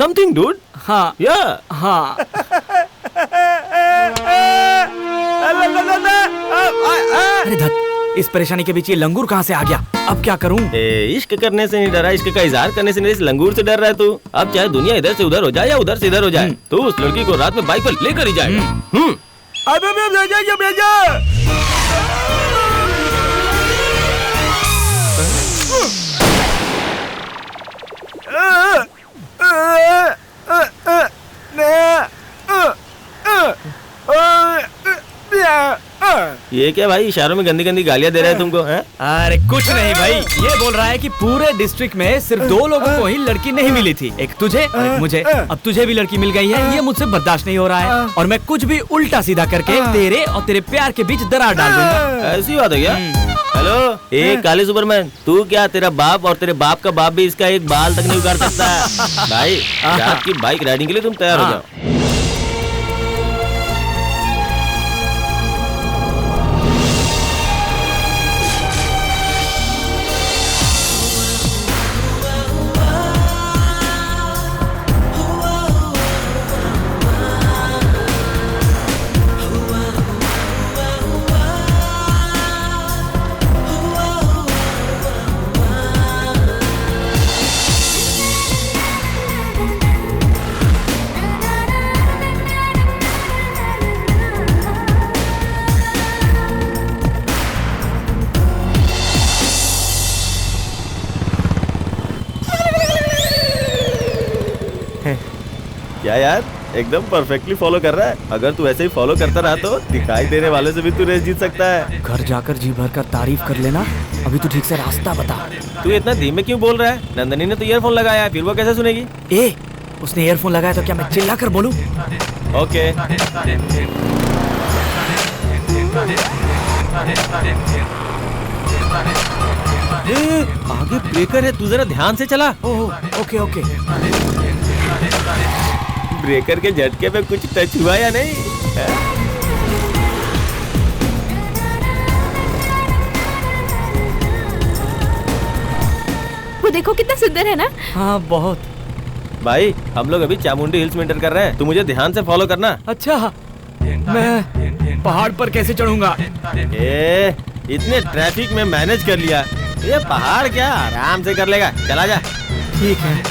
something, dude. हाँ। Yeah. हाँ। अरे धत, इस परेशानी के बीच ये लंगूर कहाँ से आ गया? अब क्या करूँ? इश्क करने से नहीं डरा, इश्क का इजहार करने से नहीं, इस लंगूर से डर रहा है तू। अब चाहे दुनिया इधर से उधर हो जाए या उधर से इधर हो जाए, तो उस लड़की को रात में बाइक पर लेकर ही जाएगा। ये क्या भाई, इशारों में गंदी गंदी गालियां दे रहा है तुमको? हैं? अरे कुछ नहीं भाई, ये बोल रहा है कि पूरे डिस्ट्रिक्ट में सिर्फ 2 लोगों को ही लड़की नहीं मिली थी, एक तुझे और एक मुझे। अब तुझे भी लड़की मिल गई है, ये मुझसे बर्दाश्त नहीं हो रहा है और मैं कुछ भी उल्टा सीधा करके तेरे और तेरे प्यार के बीच दरार डाल दूंगा। ऐसी बात है क्या? हेलो, ए काली सुपरमैन, तू क्या, तेरा बाप और तेरे बाप का बाप भी इसका एक बाल तक नहीं उगाड़ सकता है। भाई, रात की बाइक राइडिंग के लिए तुम तैयार हो जाओ। क्या यार, एकदम परफेक्टली फॉलो कर रहा है। अगर तू ऐसे ही फॉलो करता रहा तो दिखाई देने वाले से भी तू रेस जीत सकता है। घर जाकर जी भर कर तारीफ कर लेना। अभी तू ठीक से रास्ता बता। तू इतना धीमे क्यों बोल रहा है? नंदनी ने तो ईयरफोन लगाया है, फिर वो कैसे सुनेगी? ए, उसने ईयरफोन लगाया तो क्या मैं चिल्ला कर बोलूं? ओके। आगे ब्रेकर है, तू जरा ध्यान से चला। ओह, ओके ओके। ब्रेकर के झटके पे कुछ टच हुआ या नहीं? वो देखो कितना सुंदर है ना। हाँ बहुत। भाई, हम लोग अभी चामुंडी हिल्स में एंटर कर रहे हैं, तू मुझे ध्यान से फॉलो करना। अच्छा, मैं पहाड़ पर कैसे चढ़ूंगा? इतने ट्रैफिक में मैनेज कर लिया, ये पहाड़ क्या आराम से कर लेगा। चला जा। ठीक है।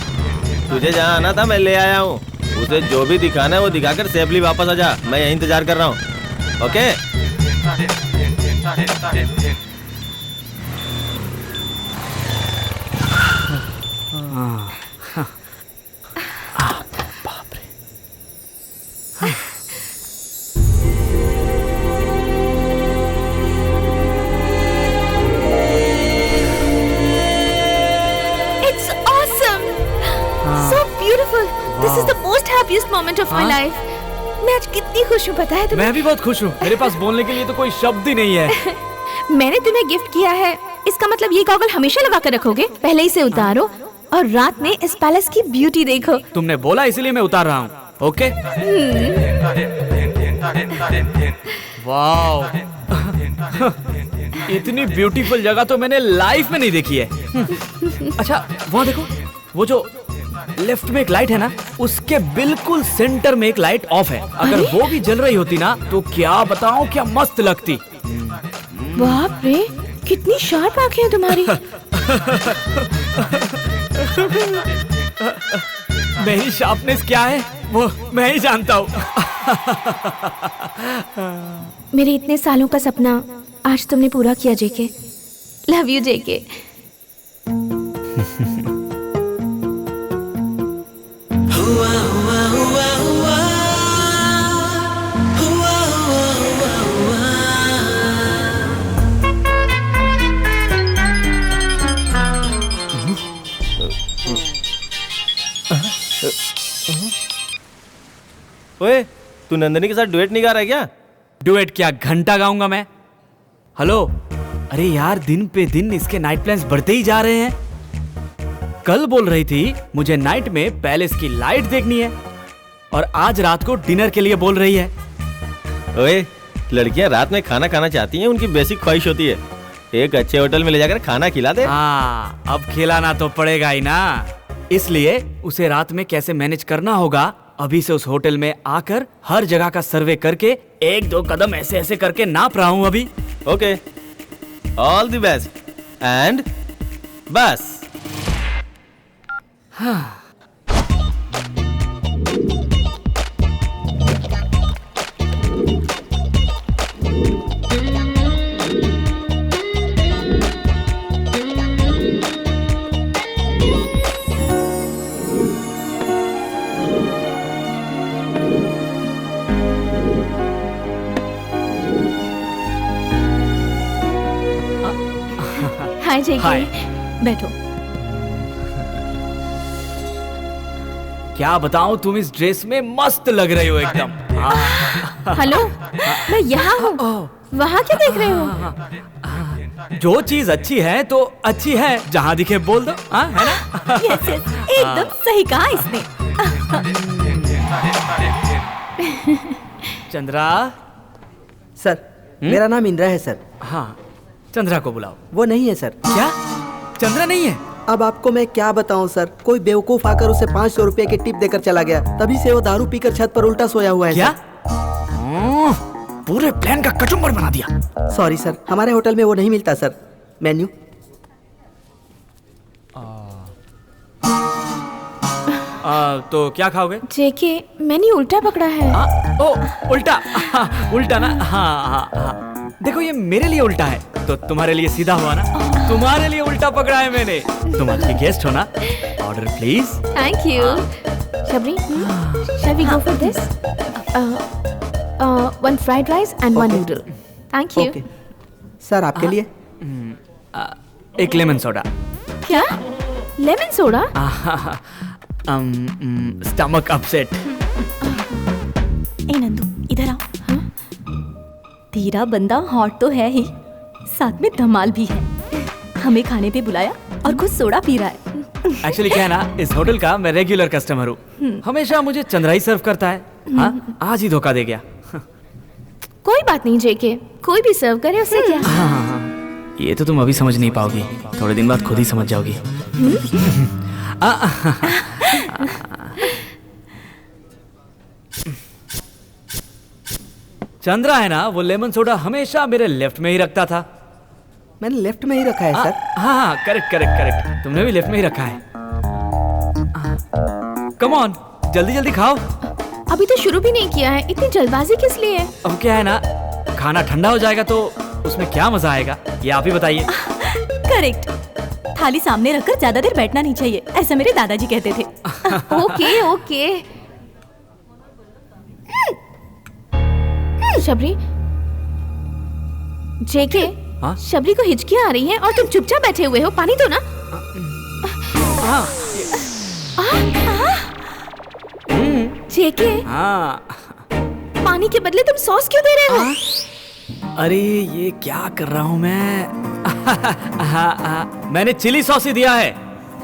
तुझे जहाँ आना था मैं ले आया हूँ, उसे जो भी दिखाना है वो दिखाकर सेफली वापस आ जा। मैं यहीं इंतजार कर रहा हूँ। ओके। बाप रे। It's awesome, so beautiful. This is the most happiest moment of my life. मैं आज कितनी खुश हूँ पता है तुम्हें? मैं भी बहुत खुश हूँ। मेरे पास बोलने के लिए तो कोई शब्द ही नहीं है। मैंने तुम्हें गिफ्ट किया है, इसका मतलब ये गॉगल हमेशा लगा कर रखोगे? पहले इसे उतारो और रात में इस पैलेस की ब्यूटी देखो। तुमने बोला इसलिए मैं उतार रहा हूँ। ओके। वाओ, इतनी ब्यूटीफुल जगह तो मैंने लाइफ में नहीं देखी है। अच्छा, वहाँ देखो, वो जो लेफ्ट में एक लाइट है ना, उसके बिल्कुल सेंटर में एक लाइट ऑफ है। अगर वो भी जल रही होती ना तो क्या बताऊं, क्या मस्त लगती। बाप रे, कितनी शार्प आंखें हैं तुम्हारी। मेरी शार्पनेस क्या है वो मैं ही जानता हूँ। मेरे इतने सालों का सपना आज तुमने पूरा किया जेके। लव यू जेके। ओए, तू नंदनी के साथ डुएट नहीं गा रहा है क्या? डुएट क्या, घंटा गाऊंगा मैं। हेलो, अरे यार, दिन पे दिन इसके नाइट प्लान्स बढ़ते ही जा रहे हैं। कल बोल रही थी मुझे नाइट में पैलेस की लाइट देखनी है और आज रात को डिनर के लिए बोल रही है। ओए, लड़कियां रात में खाना खाना चाहती हैं, उनकी बेसिक ख्वाहिश होती है। एक अच्छे होटल में ले जाकर खाना खिला दे। हाँ, अब खिलाना तो पड़ेगा ही ना, इसलिए उसे रात में कैसे मैनेज करना होगा, अभी से उस होटल में आकर हर जगह का सर्वे करके 1-2 कदम ऐसे ऐसे करके नाप रहा हूँ अभी। Okay, all the best and बस। हाँ। जेके। हाय। बैठो। क्या बताऊं, तुम इस ड्रेस में मस्त लग रही हो एकदम। हाँ। हेलो, मैं यहाँ हूँ, वहाँ क्या देख रहे हो? जो चीज अच्छी है तो अच्छी है, जहाँ दिखे बोल दो, हाँ है ना? यस यस, एकदम सही कहा इसने। चंद्रा। सर मेरा नाम इंद्रा है सर। हाँ, चंद्रा को बुलाओ। वो नहीं है सर। क्या? चंद्रा नहीं है? अब आपको मैं क्या बताऊं सर, कोई बेवकूफ आकर उसे 500 रुपए की टिप देकर चला गया, तभी से वो दारू पीकर छत पर उल्टा सोया हुआ है। क्या? पूरे प्लान का कचुम्बर बना दिया। सॉरी सर, हमारे होटल में वो नहीं मिलता सर। मेन्यू। तो क्या खाओगे? जेके, मैंने उल्टा पकड़ा है। ओ उल्टा। उल्टा ना? हाँ। देखो ये मेरे लिए उल्टा है तो तुम्हारे लिए सीधा हुआ ना। तुम्हारे लिए उल्टा पकड़ा है मैंने। तुम अच्छी गेस्ट हो ना। Order please. Thank you. Shabari, shall we go for this? One fried rice and one noodle. Thank you. Okay sir, आपके लिए एक लेमन सोडा। क्या? Lemon soda? Stomach upset. ए नंदू, इधर आओ। तेरा बंदा हॉट तो है ही, साथ में धमाल भी है। हमें खाने पे बुलाया और खुद सोडा पी रहा है। एक्चुअली क्या है ना, इस होटल का मैं रेगुलर कस्टमर हूँ। हमेशा मुझे चंद्रा ही सर्व करता है। हाँ, आज ही धोखा दे गया। कोई बात नहीं जेके, कोई भी सर्व करे, उससे क्या? हाँ, ये तो तुम अभी समझ नहीं पाओगी, थोड़े दिन बाद खुद ही समझ जाओगी। चंद्रा है ना, वो लेमन सोडा हमेशा मेरे लेफ्ट में ही रखता था। मैंने लेफ्ट में ही रखा है सर। हाँ, करेक्ट। तुमने भी लेफ्ट में ही रखा है। कम ऑन, जल्दी खाओ। अभी तो शुरू भी नहीं किया है, इतनी जल्दबाजी किस लिए है? अब क्या है ना, खाना ठंडा हो जाएगा तो उसमें क्या मजा आएगा, ये आप ही बताइए। करेक्ट। थाली सामने रखकर ज्यादा देर बैठना नहीं चाहिए, ऐसा मेरे दादाजी कहते थे। ओके। शबरी, जेके, हाँ? शबरी को हिचकियां आ रही हैं और तुम चुपचाप बैठे हुए हो, पानी दो ना। जेके, हाँ। पानी के बदले तुम सॉस क्यों दे रहे हो? अरे ये क्या कर रहा हूँ मैं? मैंने चिली सॉस ही दिया है।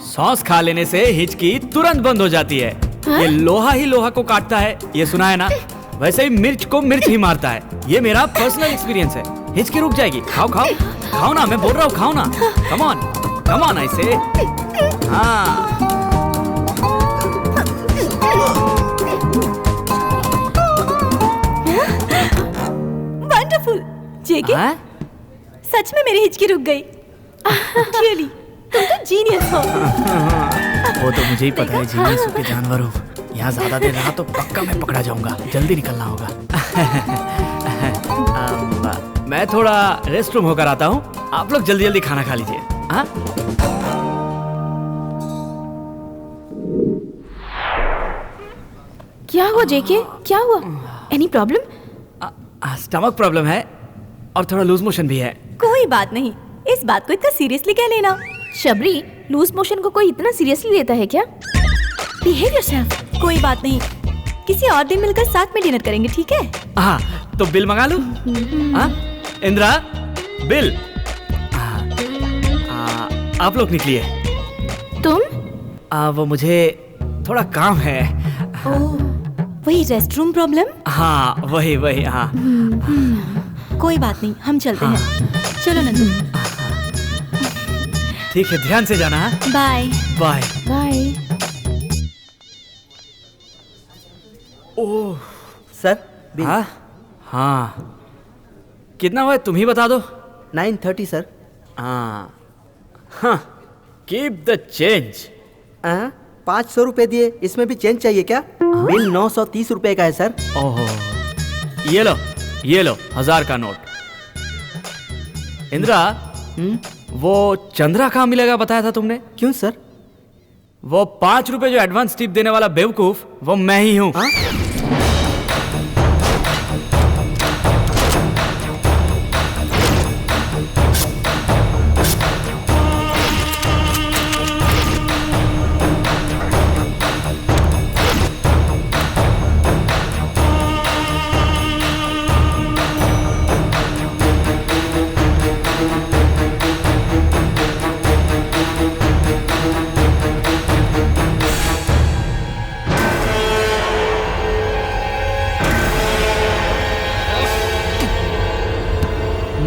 सॉस खा लेने से हिचकी तुरंत बंद हो जाती है। ये लोहा ही लोहा को काटता है, ये सुना है ना? वैसे ही मिर्च को मिर्च ही मारता है। ये मेरा पर्सनल एक्सपीरियंस है। हिचकी रुक जाएगी। खाओ ना, मैं बोल रहा हूँ, खाओ ना। कम ऑन ऐसे। हाँ। वंडरफुल। जेके, सच में मेरी हिचकी रुक गई। रियली, तुम तो जीनियस हो। वो तो मुझे ही पता है, जीनियस के जानवर हूँ। यहाँ ज्यादा देर रहा तो पक्का मैं पकड़ा जाऊंगा। जल्दी निकलना होगा। मैं थोड़ा रेस्ट रूम होकर आता हूँ, आप लोग जल्दी खाना खा लीजिए। हाँ? क्या हुआ जेके, क्या हुआ? Any problem? स्टमक प्रॉब्लम है और थोड़ा लूज मोशन भी है। कोई बात नहीं, इस बात को इतना सीरियसली क्या लेना। शबरी, लूज मोशन को कोई इतना सीरियसली लेता है क्या? Behave yourself. कोई बात नहीं, किसी और दिन मिलकर साथ में डिनर करेंगे, ठीक है? हाँ, तो बिल मंगा लूं? हाँ? इंद्रा, बिल। आप लोग निकलिए। तुम? वो मुझे थोड़ा काम है। वही रेस्ट रूम प्रॉब्लम? हाँ, वही। हाँ। कोई बात नहीं, हम चलते हैं। चलो नंदू। ठीक है, ध्यान से जाना। Bye bye. Oh sir, bill. हाँ। कितना हुआ तुम ही बता दो। 930 सर। हाँ, कीप द चेंज। 500 रुपए दिए, इसमें भी चेंज चाहिए क्या? बिल 930 रुपए का है सर। ओहो, ये लो 1000 का नोट। इंद्रा, वो चंद्रा कहाँ मिलेगा बताया था तुमने? क्यों सर? वो 5 रुपए जो एडवांस टिप देने वाला बेवकूफ, वो मैं ही हूँ।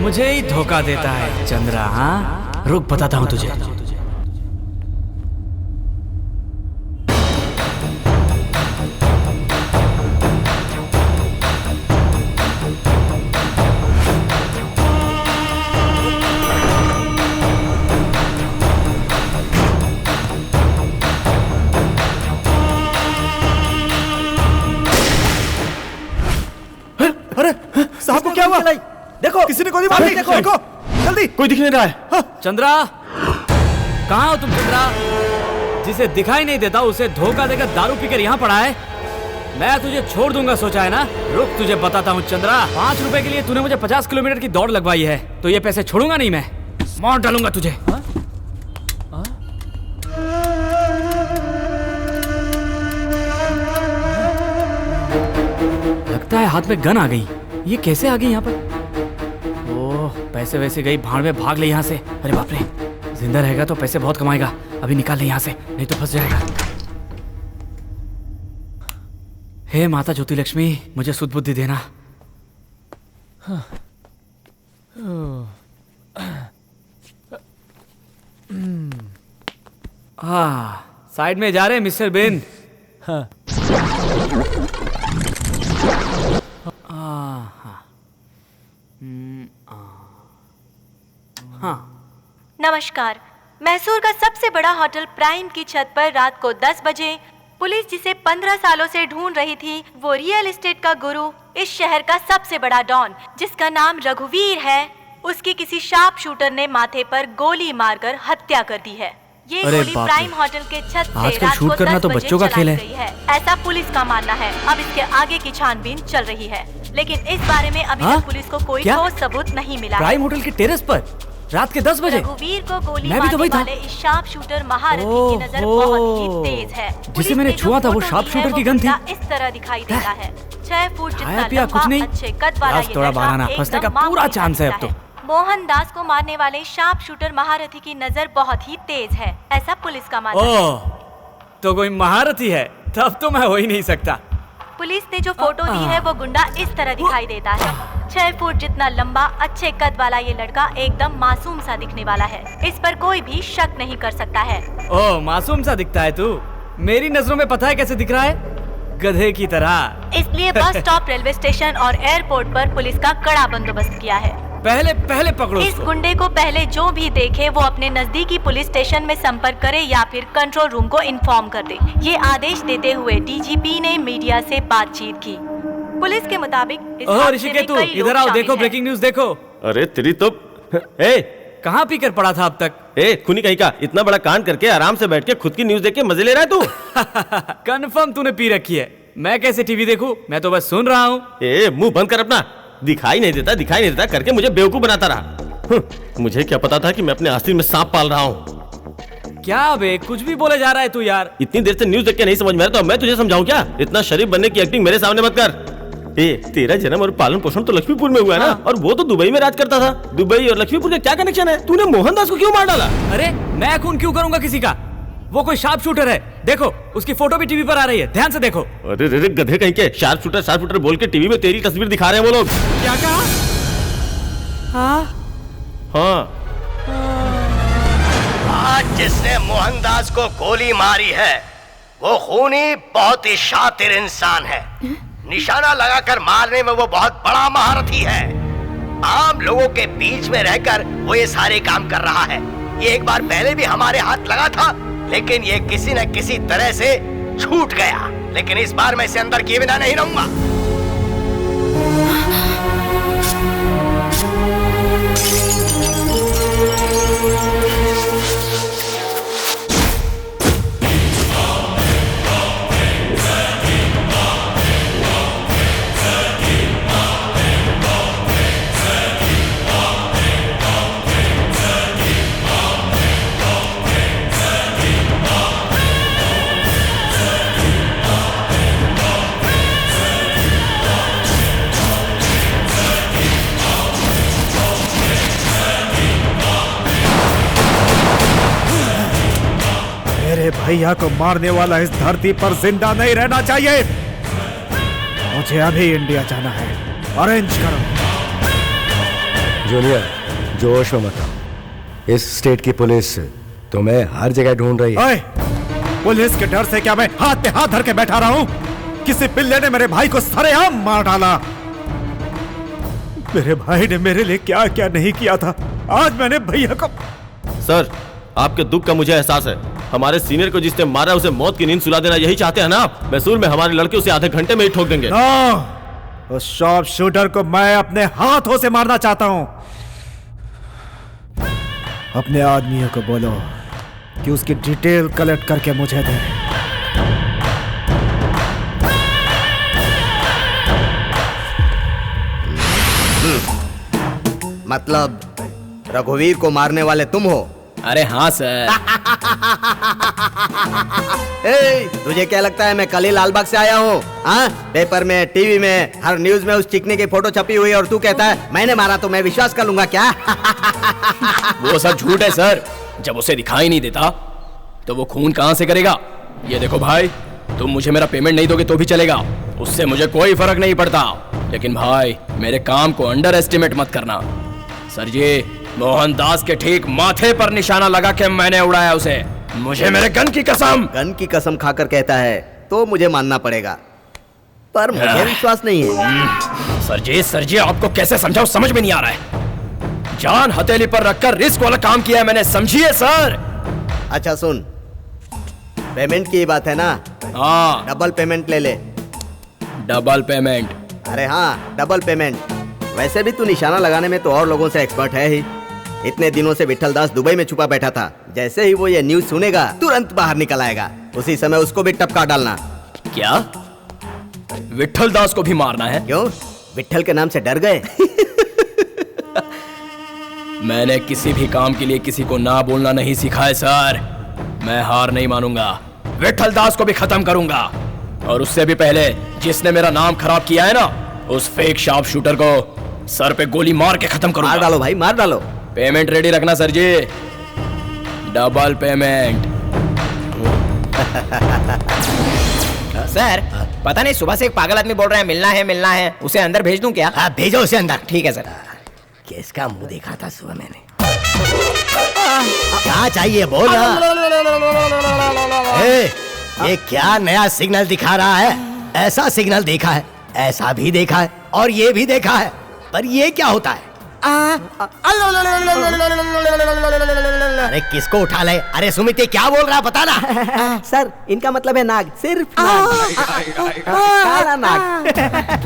मुझे ही धोखा देता है चंद्रा। हाँ, रुक बताता हूँ तुझे। साहब को क्या हुआ? देखो किसी ने गोली मार दी। देखो जल्दी। कोई दिख नहीं रहा है। चंद्रा, कहाँ हो तुम चंद्रा? जिसे दिखाई नहीं देता उसे धोखा देकर दारू पीकर यहाँ पड़ा है। मैं तुझे छोड़ दूंगा सोचा है ना? रुक तुझे बताता हूँ चंद्रा। 5 रुपए के लिए तूने मुझे 50 किलोमीटर की दौड़ लगवाई है, तो ये पैसे छोड़ूंगा नहीं मैं। मार डालूंगा तुझे। लगता है हाथ में गन आ गई। ये कैसे आ गई यहाँ पर? ओह, पैसे वैसे गई भाड़ में, भाग ले यहाँ से। अरे बाप रे, जिंदा रहेगा तो पैसे बहुत कमाएगा। अभी निकाल ले यहाँ से, नहीं तो फंस जाएगा। हे माता ज्योति लक्ष्मी, मुझे सुध बुद्धि देना। साइड में जा रहे मिस्टर बेन। नमस्कार। मैसूर का सबसे बड़ा होटल प्राइम की छत पर रात को 10 बजे पुलिस जिसे 15 सालों से ढूंढ रही थी, वो रियल एस्टेट का गुरु, इस शहर का सबसे बड़ा डॉन जिसका नाम रघुवीर है, उसकी किसी शार्प शूटर ने माथे पर गोली मारकर हत्या कर दी है। ये गोली प्राइम होटल के छत से रात को 10 बजे चलाई गई है, ऐसा पुलिस का मानना है। अब इसके आगे की छानबीन चल रही है, लेकिन इस बारे में अभी तक पुलिस को कोई ठोस सबूत नहीं मिला। प्राइम होटल के टेरेस पर रात के 10 बजे रघुवीर को गोली मारने वाले इस शार्प शूटर महारथी की नजर बहुत ही तेज है। जिसे मैंने छुआ था वो शार्प शूटर की गन थी। इस तरह दिखाई देता है। 6 फुट जितना कुछ नहीं, अच्छे कद वाला ये लड़का फंसने का पूरा चांस है अब तो। मोहनदास को मारने वाले शार्प शूटर महारथी की नजर बहुत ही तेज है, ऐसा पुलिस का मानना है। तो कोई महारथी है, तब तो मैं हो ही नहीं सकता। पुलिस ने जो फोटो दी है वो गुंडा इस तरह दिखाई देता है। 6 फुट जितना लंबा, अच्छे कद वाला ये लड़का एकदम मासूम सा दिखने वाला है। इस पर कोई भी शक नहीं कर सकता है। ओह, मासूम सा दिखता है तू? मेरी नजरों में पता है कैसे दिख रहा है? गधे की तरह। इसलिए बस स्टॉप, रेलवे स्टेशन और एयरपोर्ट पर पुलिस का कड़ा बंदोबस्त किया है। पहले पकड़ो इस गुंडे को। पहले जो भी देखे वो अपने नजदीकी पुलिस स्टेशन में संपर्क करे या फिर कंट्रोल रूम को इन्फॉर्म कर दे। ये आदेश देते हुए डीजीपी ने मीडिया से बातचीत की। पुलिस के मुताबिक इधर आओ, देखो ब्रेकिंग न्यूज देखो। अरे तेरी तो कहाँ पी कर पड़ा था अब तक? खूनी कहीं का, इतना बड़ा कांड करके आराम से बैठ के खुद की न्यूज देख के मजे ले रहा है तू। कंफर्म तूने पी रखी है। मैं कैसे टीवी देखूं? मैं तो बस सुन रहा हूँ। मुंह बंद कर अपना। दिखाई नहीं देता करके मुझे बेवकूफ बनाता रहा। मुझे क्या पता था कि मैं अपने आस्तीन में सांप पाल रहा हूँ। क्या बे, कुछ भी बोले जा रहा है तू यार। इतनी देर से न्यूज देख के नहीं समझ में आ रहा तो मैं तुझे समझाऊं क्या? इतना शरीफ बनने की एक्टिंग मेरे सामने मत कर। तेरा जन्म और पालन पोषण तो लक्ष्मीपुर में हुआ है ना, और वो तो दुबई में राज करता था। दुबई और लक्ष्मीपुर का क्या कनेक्शन है? तूने मोहनदास को क्यों मार डाला? अरे मैं खून क्यों करूंगा किसी का? वो कोई शार्प शूटर है। देखो उसकी फोटो भी टीवी पर आ रही है, ध्यान से देखो। अरे गधे कहीं के, शार्प शूटर बोल के टीवी में तेरी तस्वीर दिखा रहे हैं वो लोग। क्या कहा? हाँ। आज जिसने मोहनदास को गोली मारी है वो खूनी बहुत ही शातिर इंसान है। निशाना लगाकर मारने में वो बहुत बड़ा महारथी है। आम लोगों के बीच में रहकर वो ये सारे काम कर रहा है। ये एक बार पहले भी हमारे हाथ लगा था, लेकिन ये किसी न किसी तरह से छूट गया। लेकिन इस बार मैं इसे अंदर किए बिना नहीं रहूंगा। मेरे भैया को मारने वाला इस धरती पर जिंदा नहीं रहना चाहिए। मुझे अभी इंडिया जाना है। अरेंज करो। जूनियर, जोश में मत आओ। इस स्टेट की पुलिस तुम्हें हर जगह ढूंढ रही है। ओए, पुलिस के डर से क्या मैं हाथ पे हाथ धर के बैठा रहा हूं? किसी पिल्ले ने मेरे भाई को सरेआम मार डाला। मेरे भाई ने मेरे लिए क्या क्या नहीं किया था, आज मैंने भैया को। सर, आपके दुख का मुझे एहसास है। हमारे सीनियर को जिसने मारा उसे मौत की नींद सुला देना यही चाहते हैं ना आप? मैसूर में हमारे लड़के उसे आधे घंटे में ही ठोक देंगे। उस शॉप शूटर को मैं अपने हाथों से मारना चाहता हूं। अपने आदमियों को बोलो कि उसकी डिटेल कलेक्ट करके मुझे दे। मतलब रघुवीर को मारने वाले तुम हो? अरे हाँ सर। तुझे क्या लगता है मैं कल ही लालबाग से आया हूँ? हाँ, पेपर में, टीवी में, हर न्यूज में उस चिकने की फोटो छपी हुई है और तू कहता है मैंने मारा तो मैं विश्वास कर लूंगा क्या? वो सब झूठ है सर। जब उसे दिखाई नहीं देता तो वो खून कहाँ से करेगा? ये देखो भाई, तुम मुझे मेरा पेमेंट नहीं दोगे तो भी चलेगा, उससे मुझे कोई फर्क नहीं पड़ता। लेकिन भाई, मेरे काम को अंडर एस्टिमेट मत करना। सर जी, मोहनदास के ठीक माथे पर निशाना लगा के मैंने उड़ाया उसे। मुझे मेरे गन की कसम। गन की कसम खाकर कहता है तो मुझे मानना पड़ेगा, पर मुझे विश्वास नहीं है। सर जी आपको कैसे समझाऊं, समझ में नहीं आ रहा है। जान हथेली पर रखकर रिस्क वाला काम किया है मैंने, समझिए सर। अच्छा सुन, पेमेंट की बात है ना? हाँ, डबल पेमेंट ले ले। Double payment? अरे हाँ, डबल पेमेंट। वैसे भी तू निशाना लगाने में तो और लोगों से एक्सपर्ट है ही। इतने दिनों से विट्ठल दास दुबई में छुपा बैठा था। जैसे ही वो ये न्यूज सुनेगा तुरंत बाहर निकल आएगा। उसी समय उसको भी टपका डालना। क्या विट्ठल दास को भी मारना है? क्यों, विट्ठल के नाम से डर गए? मैंने किसी भी काम के लिए किसी को ना बोलना नहीं सीखा है सर। मैं हार नहीं मानूंगा, विट्ठल दास को भी खत्म करूंगा। और उससे भी पहले जिसने मेरा नाम खराब किया है ना, उस फेक शार्प शूटर को सर पे गोली मार के खत्म करूंगा। मार डालो भाई, मार डालो। पेमेंट रेडी रखना सर जी, डबल पेमेंट। सर, पता नहीं सुबह से एक पागल आदमी बोल रहा है मिलना है, उसे अंदर भेज दूं क्या? हाँ, भेजो उसे अंदर। ठीक है सर। किसका मुंह देखा था सुबह मैंने? क्या चाहिए बोल ना। ये क्या नया सिग्नल दिखा रहा है? ऐसा सिग्नल देखा है, ऐसा भी देखा है और ये भी देखा है, पर ये क्या होता है? अरे किसको उठा ले? अरे सुमित, क्या बोल रहा है बता ना। सर, इनका मतलब है नाग, सिर्फ नाग। काला नाग।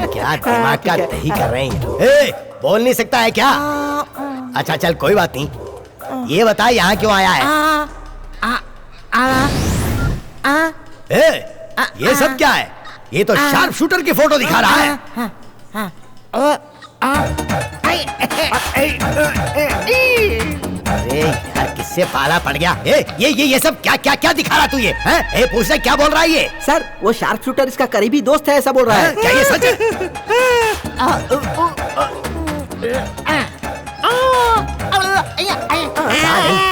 क्या दिमाग का दही कर रहे हैं? बोल नहीं सकता है क्या? अच्छा चल कोई बात नहीं, ये बता यहाँ क्यों आया है? ये सब क्या है? ये तो शार्प शूटर की फोटो दिखा रहा है। अरे यार, किससे पाला पड़ गया? ये सब क्या दिखा रहा तू? ये पूछ रहा क्या बोल रहा है ये? सर, वो शार्प शूटर इसका करीबी दोस्त है, ऐसा बोल रहा है। क्या ये सच है?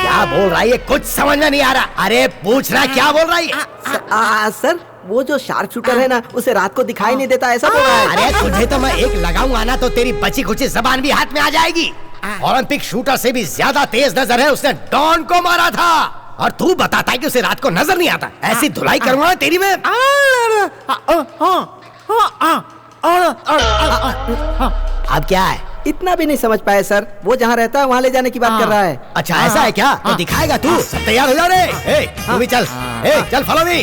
क्या बोल रहा है ये? कुछ समझ में नहीं आ रहा। अरे पूछ रहा क्या बोल रहा है ये? सर, वो जो शार्प शूटर है ना, उसे रात को दिखाई नहीं देता, ऐसा बोल रहा है। अरे तुझे तो मैं एक लगाऊंगा ना तो तेरी बची खुची जबान भी हाथ में आ जाएगी। ओलंपिक शूटर से भी ज्यादा तेज नजर है, उसने डॉन को मारा था और तू बताता है कि उसे रात को नजर नहीं आता। ऐसी धुलाई करूंगा तेरी में। अब क्या है? इतना भी नहीं समझ पाए सर। वो जहाँ रहता है वहाँ ले जाने की बात कर रहा है। अच्छा ऐसा है क्या? तो दिखाएगा तू। सब तैयार हो जा रे। तू भी चल। चल फॉलो मी।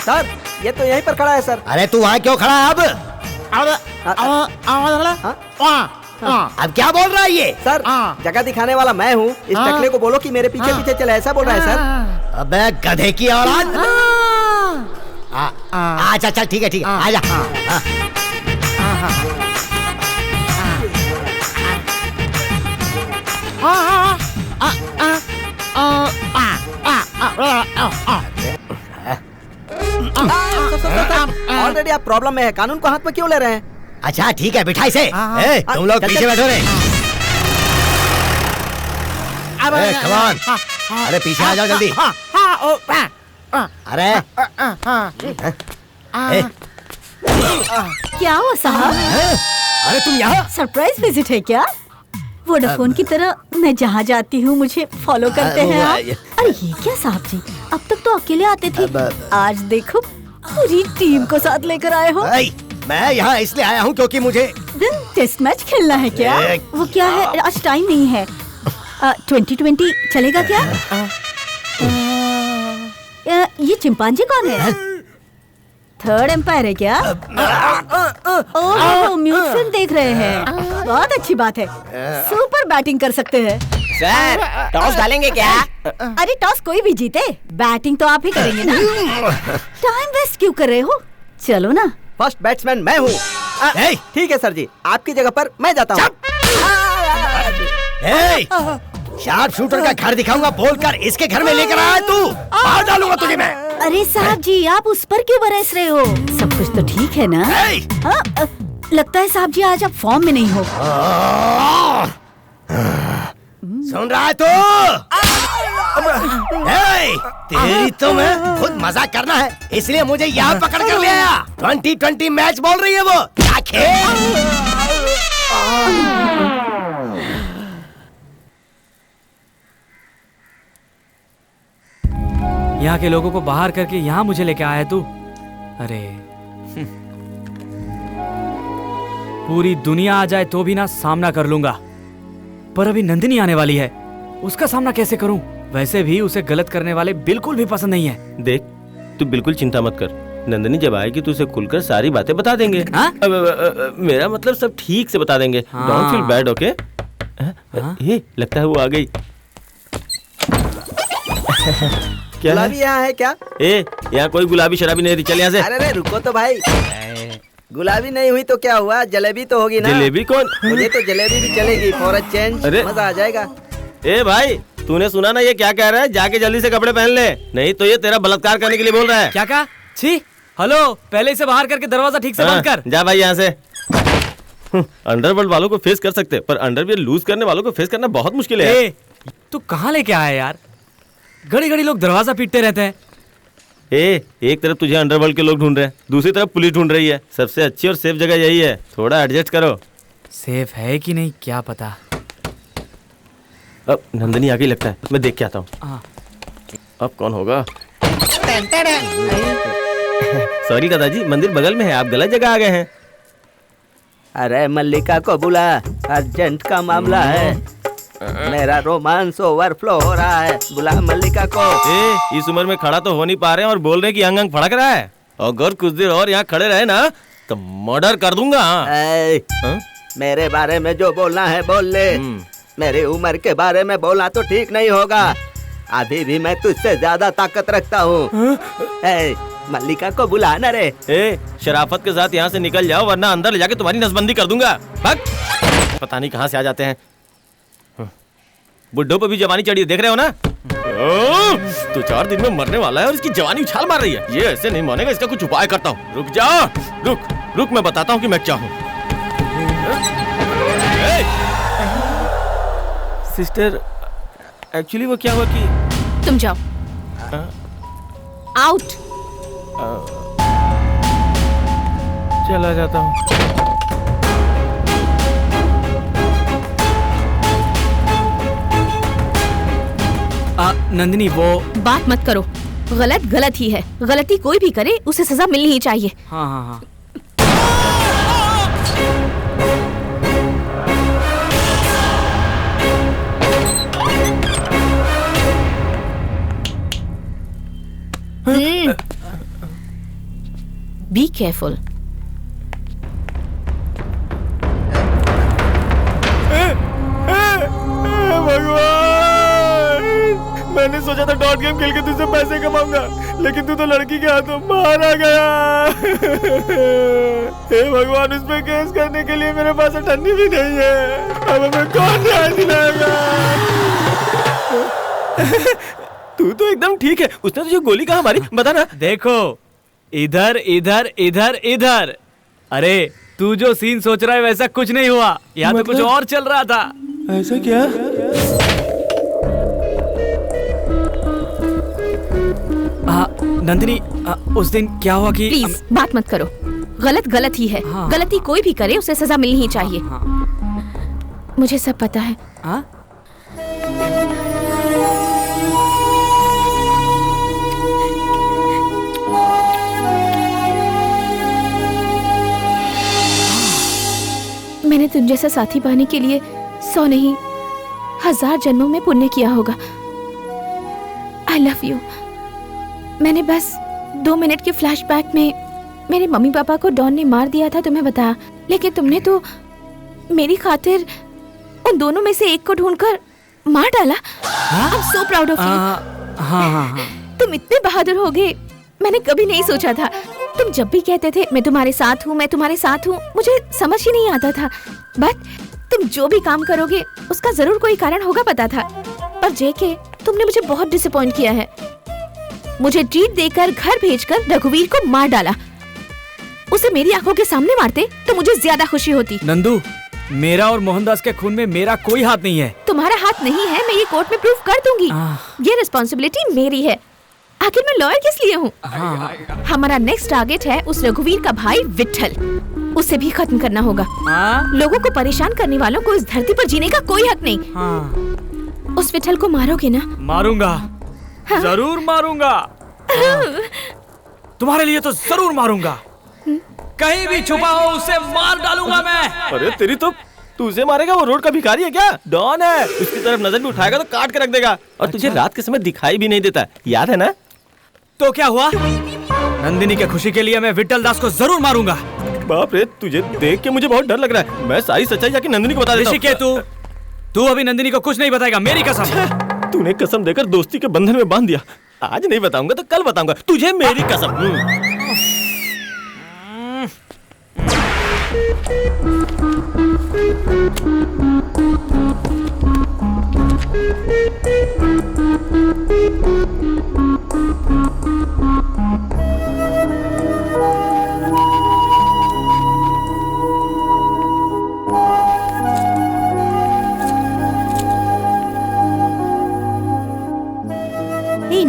सर, ये तो यहीं पर खड़ा है सर। अरे तू वहाँ क्यों खड़ा है अब? अब क्या बोल रहा है ये? सर, जगह दिखाने वाला मैं हूँ। इस टकले को बोलो कि मेरे पीछे पीछे चले, ऐसा बोल रहा है सर। अबे गधे की औलाद। अच्छा चल ठीक है आजा। ऑलरेडी आप प्रॉब्लम में है, कानून को हाथ में क्यों ले रहे हैं? अच्छा ठीक है, बिठा इसे। तुम लोग पीछे बैठो रे। Come on. अरे पीछे आ जाओ जल्दी। अरे क्या हुआ साहब? अरे तुम यहाँ? सरप्राइज विजिट है क्या? वोडाफोन की तरह मैं जहाँ जाती हूँ मुझे फॉलो करते हैं आप। अरे ये क्या साहब जी, अब तक तो अकेले आते थे, आज देखो पूरी टीम को साथ लेकर आए हो। मैं यहाँ इसलिए आया हूँ क्योंकि मुझे टेस्ट मैच खेलना है क्या? वो क्या है, आज टाइम नहीं है। 2020 चलेगा क्या? ये चिंपांजी कौन है? थर्ड एम्पायर है क्या? ओह, म्यूट फिल्म देख रहे हैं, बहुत अच्छी बात है। सुपर बैटिंग कर सकते हैं। सर टॉस डालेंगे क्या? अरे टॉस कोई भी जीते, बैटिंग तो आप ही करेंगे ना। टाइम वेस्ट क्यों कर रहे हो? चलो ना। फर्स्ट बैट्समैन मैं हूँ। ठीक है सर जी, आपकी जगह पर मैं जाता हूँ। शार्प शूटर का घर दिखाऊंगा बोलकर इसके घर में लेकर आया तू, मार डालूंगा तुझे मैं। अरे साहब जी, आप उस पर क्यों बरस रहे हो? सब कुछ तो ठीक है ना? लगता है साहब जी आज आप फॉर्म में नहीं हो। सुन रहा है तू? तेरी तो मैं खुद मजाक करना है, इसलिए मुझे यहाँ पकड़ कर ले आया। 2020 मैच बोल रही है वो, क्या खेल? यहाँ के लोगों को बाहर करके यहाँ मुझे लेके आया तू। अरे पूरी दुनिया आ जाए तो भी ना सामना कर लूंगा, पर अभी नंदिनी आने वाली है, उसका सामना कैसे करूं? वैसे भी उसे गलत करने वाले बिल्कुल भी पसंद नहीं है। देख तू बिल्कुल चिंता मत कर, नंदिनी जब आएगी तो उसे खुलकर सारी बातें बता देंगे। मेरा मतलब सब ठीक से बता देंगे। Don't feel bad, okay? ये लगता है वो आ गई। क्या गुलाबी यहाँ है क्या? यहाँ कोई गुलाबी शराबी नहीं, चल यहाँ से। अरे रुको तो भाई, गुलाबी नहीं हुई तो क्या हुआ, जलेबी तो होगी ना। जलेबी कौन? मुझे तो जलेबी भी चलेगी, फॉर अ चेंज मजा आ जाएगा। भाई तूने सुना ना ये क्या कह रहा है? जाके जल्दी से कपड़े पहन ले, नहीं तो ये तेरा बलात्कार करने के लिए बोल रहा है। क्या कहा? छी, हेलो, पहले इसे बाहर करके दरवाजा ठीक से बंद कर। जा भाई यहाँ से। अंडरवर्ल्ड वालों को फेस कर सकते, पर अंडरवियर लूज करने वालों को फेस करना बहुत मुश्किल है। तू कहाँ लेके आया यार? घड़ी घड़ी लोग दरवाजा पीटते रहते हैं। एक तरफ तुझे अंडरवर्ल्ड के लोग ढूंढ रहे हैं, दूसरी तरफ पुलिस ढूंढ रही है। सबसे अच्छी और सेफ जगह यही है, थोड़ा एडजस्ट करो। सेफ है कि नहीं क्या पता। अब नंदिनी आगे लगता है, मैं देख के आता हूँ। अब कौन होगा? सॉरी दादाजी, मंदिर बगल में है, आप गलत जगह आ गए हैं। अरे मल्लिका को बुला, अर्जेंट का मामला है। मेरा रोमांस ओवरफ्लो हो रहा है, बुला मल्लिका को। इस उम्र में खड़ा तो हो नहीं पा रहे हैं और बोल रहे हैं कि अंग अंग फड़क रहा है। अगर कुछ देर और यहाँ खड़े रहे ना तो मर्डर कर दूंगा। मेरे बारे में जो बोलना है बोल ले, मेरी उम्र के बारे में बोलना तो ठीक नहीं होगा। अभी भी मैं तुझसे ज्यादा ताकत रखता हूँ। मल्लिका को बुला ना रे। शराफत के साथ यहाँ से निकल जाओ, वरना अंदर ले जाके तुम्हारी नसबंदी कर दूंगा। पता नहीं कहाँ से आ जाते हैं। बुड्ढों पर भी जवानी चढ़ी है, देख रहे हो ना? तो 4 दिन में मरने वाला है और इसकी जवानी उछाल मार रही है। ये ऐसे नहीं मानेगा, इसका कुछ उपाय करता हूँ। रुक जा, रुक मैं बताता हूँ कि मैं क्या हूँ। सिस्टर, एक्चुअली वो क्या हुआ कि तुम जाओ आउट। चला जाता हूँ। नंदिनी वो बात मत करो, गलत गलत ही है। गलती कोई भी करे उसे सजा मिलनी ही चाहिए। हाँ। Be careful. मैंने सोचा था डॉट गेम खेल के तुझसे पैसे कमाऊंगा, लेकिन तू तो लड़की के हाथों मारा गया। हे भगवान, उस पे केस करने के लिए मेरे पास अटर्नी भी नहीं है। अब हमें कौन न्याय दिलाएगा? तू तो एकदम ठीक है। उसने तुझे गोली कहाँ मारी, बता ना। देखो, इधर इधर इधर इधर। अरे तू जो सीन सोच रहा है वैसा कुछ नहीं हुआ, यहाँ तो कुछ और चल रहा था। ऐसा क्या? नंदिनी, उस दिन क्या हुआ कि प्लीज बात मत करो। गलत गलत ही है। गलती कोई भी करे उसे सजा मिलनी ही चाहिए। मुझे सब पता है। हाँ? मैंने तुम जैसा साथी पाने के लिए 100 नहीं 1000 जन्मों में पुण्य किया होगा। I love you. मैंने बस 2 मिनट के फ्लैशबैक में मेरे मम्मी पापा को डॉन ने मार दिया था तुम्हें बताया, लेकिन तुमने तो मेरी खातिर उन दोनों में से एक को ढूंढकर मार डाला। I am so proud of you. हाँ। तुम इतने बहादुर हो गए, मैंने कभी नहीं सोचा था। तुम जब भी कहते थे मैं तुम्हारे साथ हूँ, मैं तुम्हारे साथ हूँ, मुझे समझ ही नहीं आता था। बट तुम जो भी काम करोगे उसका जरूर कोई कारण होगा पता था। पर जेके, तुमने मुझे बहुत डिसअपॉइंट किया है। मुझे ट्रीट देकर घर भेजकर रघुवीर को मार डाला। उसे मेरी आंखों के सामने मारते तो मुझे ज्यादा खुशी होती। नंदू, मेरा और मोहनदास के खून में मेरा कोई हाथ नहीं है। तुम्हारा हाथ नहीं है, मैं ये कोर्ट में प्रूफ कर दूंगी। ये रिस्पॉन्सिबिलिटी मेरी है। आखिर मैं लॉयर किस लिए हूँ? हमारा नेक्स्ट टारगेट है उस रघुवीर का भाई विट्ठल। उसे भी खत्म करना होगा। लोगों को परेशान करने वालों को इस धरती पर जीने का कोई हक नहीं। उस विट्ठल को मारोगे ना? मारूंगा। जरूर मारूंगा। तुम्हारे लिए तो जरूर मारूंगा। कहीं भी छुपा हो उसे मार डालूंगा मैं। अरे तेरी तो, तू उसे मारेगा? वो रोड का भिखारी है क्या? डॉन है। उसकी तरफ नजर भी उठाएगा तो काट के रख देगा। और तुझे रात के समय दिखाई भी नहीं देता, याद है ना? तो क्या हुआ? नंदिनी के खुशी के लिए मैं विट्ठल दास को जरूर मारूंगा। बाप रे, तुझे देख के मुझे बहुत डर लग रहा है। मैं सारी सच्चाई जाके नंदिनी को बता देता हूँ। तू अभी नंदिनी को कुछ नहीं बताएगा, मेरी कसम। तूने कसम देकर दोस्ती के बंधन में बांध दिया। आज नहीं बताऊंगा तो कल बताऊंगा, तुझे मेरी कसम।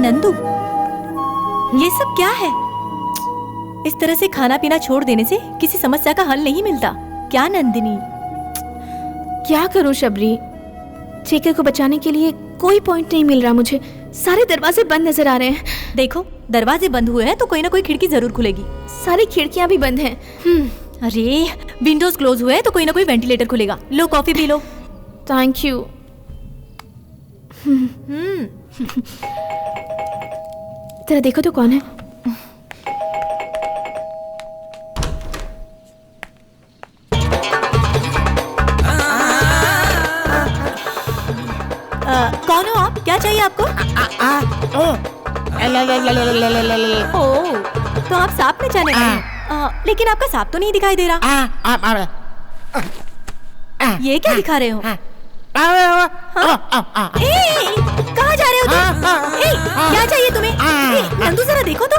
नंदू, ये सब क्या है? इस तरह से खाना पीना छोड़ देने से किसी समस्या का हल नहीं मिलता क्या नंदिनी? क्या करूं शबरी, जेके को बचाने के लिए कोई पॉइंट नहीं मिल रहा मुझे। सारे दरवाजे बंद नजर आ रहे हैं। देखो, दरवाजे बंद हुए हैं तो कोई ना कोई खिड़की जरूर खुलेगी। सारी खिड़कियां भी बंद हैं। अरे, विंडोज क्लोज हुए हैं तो कोई ना कोई वेंटिलेटर खुलेगा। लो कॉफी पी लो। Thank you. तेरा देखो तो कौन है? कौन हो आप? क्या चाहिए आपको? ओ, तो आप सांप में जाने गए। लेकिन आपका सांप तो नहीं दिखाई दे रहा। ये क्या दिखा रहे हो? कहाँ जा रहे हो तुम? क्या चाहिए तुम्हें? नंदू जरा देखो तो।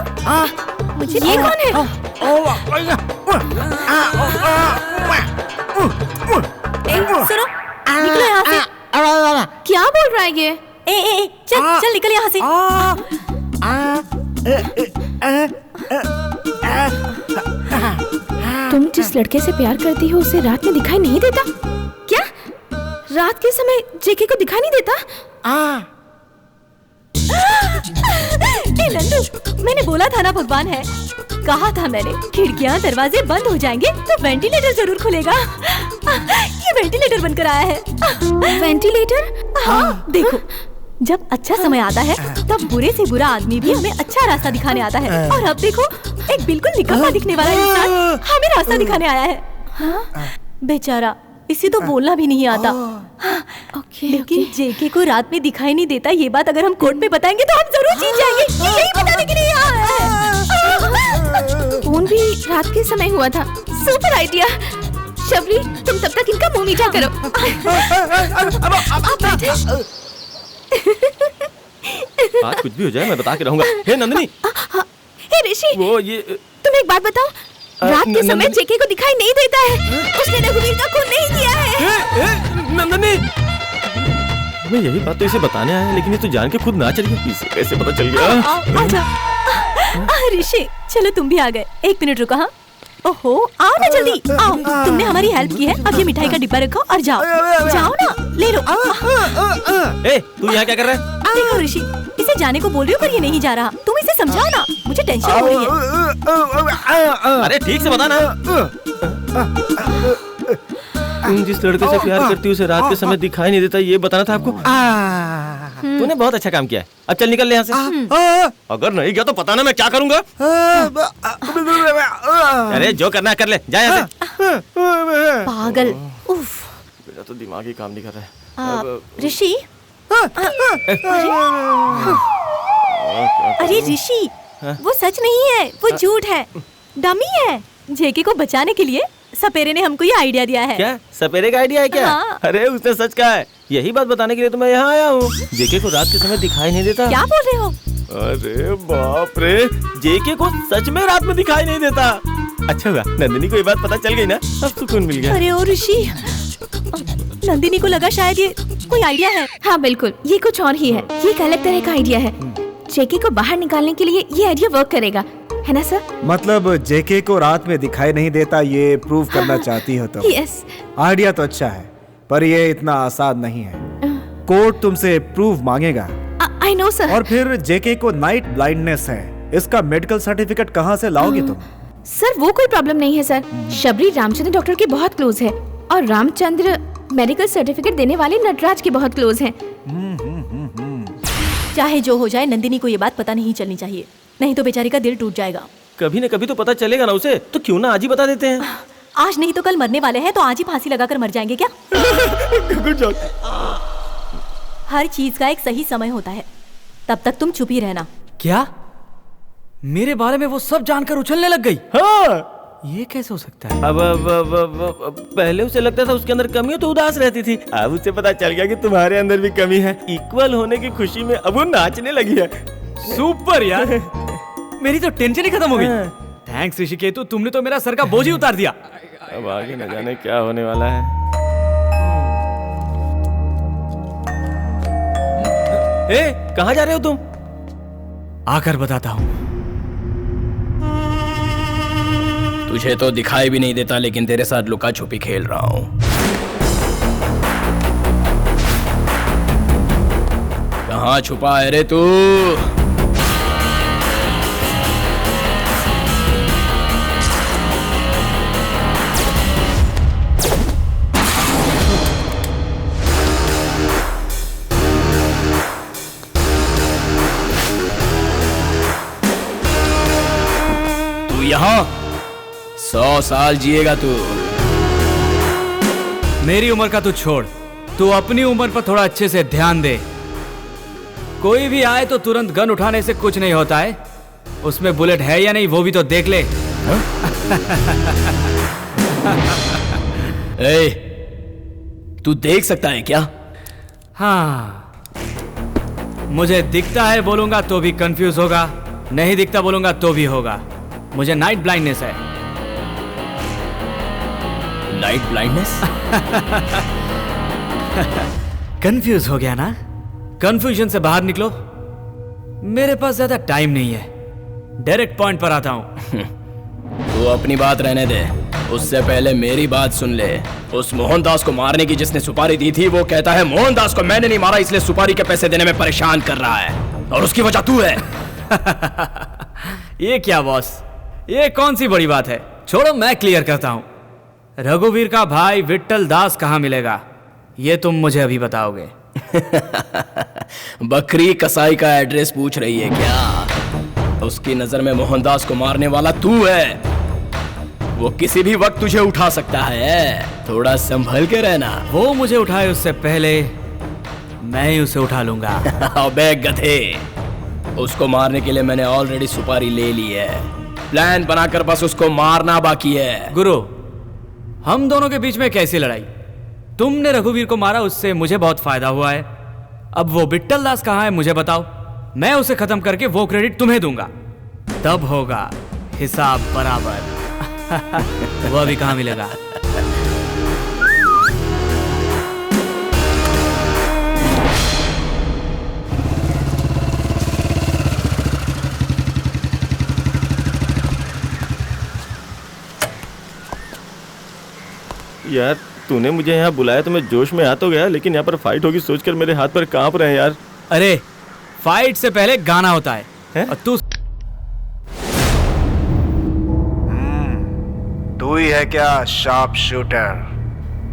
मुझे ये कौन है? सुनो, निकलो यहाँ से। क्या बोल रहा है ये? चल चल निकल यहाँ से। तुम जिस लड़के से प्यार करती हो उसे रात में दिखाई नहीं देता क्या? रात के समय जेके को दिखाई नहीं देता? नंदू, मैंने बोला था ना भगवान है। कहा था मैंने, खिड़कियाँ दरवाजे बंद हो जाएंगे तो वेंटिलेटर जरूर खुलेगा। ये वेंटिलेटर बनकर आया है। वेंटिलेटर? हाँ, देखो, जब अच्छा समय आता है तब बुरे से बुरा आदमी भी हमें अच्छा रास्ता दिखाने आता है। और अब देखो, एक बिल्कुल निकम्मा दिखने वाला इंसान हमें रास्ता दिखाने आया है। बेचारा, इसे तो बोलना भी नहीं आता। लेकिन जेके को रात में दिखाई नहीं देता, ये बात अगर हम कोर्ट में बताएंगे तो हम जरूर जीत जाएंगे। यही बताने के लिए आया है। फोन भी रात के समय हुआ था। Super idea. शबरी, तुम तब तक इनका मुंह मीठा करो। आज कुछ भी हो जाए मैं बता के रहूंगा। हे नंदिनी। हे ऋषि, वो ये तुम एक बात बताओ, रात के समय जेके को दिखाई नहीं देता है। उसने रघुवीर का खून नहीं किया है। नंदिनी, मैं यही बात तो इसे बताने आया, लेकिन ये तो जान के खुद ना चली गई। इसे कैसे पता चल गया? ऋषि, चलो तुम भी आ गए। 1 मिनट रुको। हाँ, ओहो, आओ ना जल्दी आओ। तुमने हमारी हेल्प की है, अब ये मिठाई का डिब्बा रखो और जाओ जाओ ना, ले लो। ए, तू यहाँ क्या कर रहा है? देखो ऋषि, इसे जाने को बोल रही हो पर ये नहीं जा रहा। तुम इसे समझाओ ना, मुझे टेंशन हो रही है। अरे ठीक से बता ना। तुम जिस लड़के से प्यार करती हो उसे रात के समय दिखाई नहीं देता, ये बताना था आपको। तूने बहुत अच्छा काम किया है। अब चल निकल ले यहाँ से। अगर नहीं गया तो पता ना मैं क्या करूँगा। अरे जो करना है कर ले, जा यहाँ से। पागल। उफ। मेरा तो दिमाग ही काम नहीं कर रहा है। ऋषि, अरे ऋषि, वो सच नहीं है, वो झूठ है, डमी है। जेके को बचाने के लिए सपेरे ने हमको ये आइडिया दिया है। क्या सपेरे का आइडिया है क्या? हाँ। अरे उसने सच कहा है। यही बात बताने के लिए तो मैं यहाँ आया हूँ। जेके को रात के समय दिखाई नहीं देता। क्या बोल रहे हो? अरे बाप रे, जेके को सच में रात में दिखाई नहीं देता। अच्छा हुआ नंदिनी को ये बात पता चल गई ना, अब सुकून मिल गया। अरे ओ ऋषि, नंदिनी को लगा शायद ये कोई आइडिया है। हाँ बिल्कुल, ये कुछ और ही है। ये एक अलग तरह का आइडिया है। जेके को बाहर निकालने के लिए ये आइडिया वर्क करेगा, है ना सर? मतलब जेके को रात में दिखाई नहीं देता ये प्रूव करना चाहती हो तो? यस। आइडिया तो अच्छा है पर ये इतना आसान नहीं है। कोर्ट तुमसे प्रूफ मांगेगा। I know sir. और फिर जेके को नाइट ब्लाइंडनेस है, इसका मेडिकल सर्टिफिकेट कहाँ से लाओगे तुम? सर वो कोई प्रॉब्लम नहीं है सर। शबरी रामचंद्र डॉक्टर के बहुत क्लोज है और रामचंद्र मेडिकल सर्टिफिकेट देने वाले नटराज के बहुत क्लोज हैं। चाहे जो हो जाए, नंदिनी को ये बात पता नहीं चलनी चाहिए, नहीं तो बेचारी का दिल टूट जाएगा। कभी न कभी तो पता चलेगा ना उसे, तो क्यों ना आज ही बता देते हैं। आज नहीं तो कल मरने वाले हैं, तो आज ही फांसी लगाकर मर जाएंगे क्या? हर चीज का एक सही समय होता है, तब तक तुम चुप ही रहना। क्या मेरे बारे में वो सब जानकर उछलने लग गई? हाँ। ये कैसे हो सकता है? अब पहले उसे लगता था उसके अंदर कमी है तो उदास रहती थी। अब उसे पता चल गया कि तुम्हारे अंदर भी कमी है। इक्वल होने की खुशी में अब वो नाचने लगी है। सुपर यार, मेरी तो टेंशन ही खत्म हो गई। थैंक्स ऋषिकेतु, तुमने तो मेरा सर का बोझ ही उतार दिया। अब आगे न जाने क्या होने वाला है। ए, कहाँ जा रहे हो तुम? आकर बताता हूँ। तुझे तो दिखाई भी नहीं देता, लेकिन तेरे साथ लुका छुपी खेल रहा हूँ। कहाँ छुपा है रे तू? तू यहाँ 100 साल जिएगा तू। मेरी उम्र का तू छोड़, तू अपनी उम्र पर थोड़ा अच्छे से ध्यान दे। कोई भी आए तो तुरंत गन उठाने से कुछ नहीं होता है, उसमें बुलेट है या नहीं वो भी तो देख ले। ए, तू देख सकता है क्या? हाँ, मुझे दिखता है बोलूंगा तो भी कंफ्यूज होगा, नहीं दिखता बोलूंगा तो भी होगा। मुझे नाइट ब्लाइंडनेस है। Night blindness? कंफ्यूज हो गया ना? कंफ्यूजन से बाहर निकलो, मेरे पास ज्यादा टाइम नहीं है, डायरेक्ट पॉइंट पर आता हूं। तू अपनी बात रहने दे, उससे पहले मेरी बात सुन ले। उस मोहनदास को मारने की जिसने सुपारी दी थी, वो कहता है मोहनदास को मैंने नहीं मारा, इसलिए सुपारी के पैसे देने में परेशान कर रहा है, और उसकी वजह तू है। ये क्या बॉस, ये कौन सी बड़ी बात है? छोड़ो, मैं क्लियर करता हूं। रघुवीर का भाई विट्ठल दास कहाँ मिलेगा, ये तुम मुझे अभी बताओगे। बकरी कसाई का एड्रेस पूछ रही है क्या? उसकी नजर में मोहनदास को मारने वाला तू है। वो किसी भी वक्त तुझे उठा सकता है, थोड़ा संभल के रहना। वो मुझे उठाए उससे पहले मैं ही उसे उठा लूंगा। अबे गधे, उसको मारने के लिए मैंने ऑलरेडी सुपारी ले ली है, प्लान बनाकर बस उसको मारना बाकी है। गुरु, हम दोनों के बीच में कैसी लड़ाई? तुमने रघुवीर को मारा, उससे मुझे बहुत फायदा हुआ है। अब वो विट्ठल दास कहाँ है मुझे बताओ, मैं उसे खत्म करके वो क्रेडिट तुम्हें दूंगा, तब होगा हिसाब बराबर। वो अभी कहाँ मिलेगा? यार तूने मुझे यहाँ बुलाया तो मैं जोश में आ तो गया, लेकिन यहाँ पर फाइट होगी सोचकर मेरे हाथ पर कांप रहे हैं यार। अरे फाइट से पहले गाना होता है? और तू ही है क्या शार्प शूटर?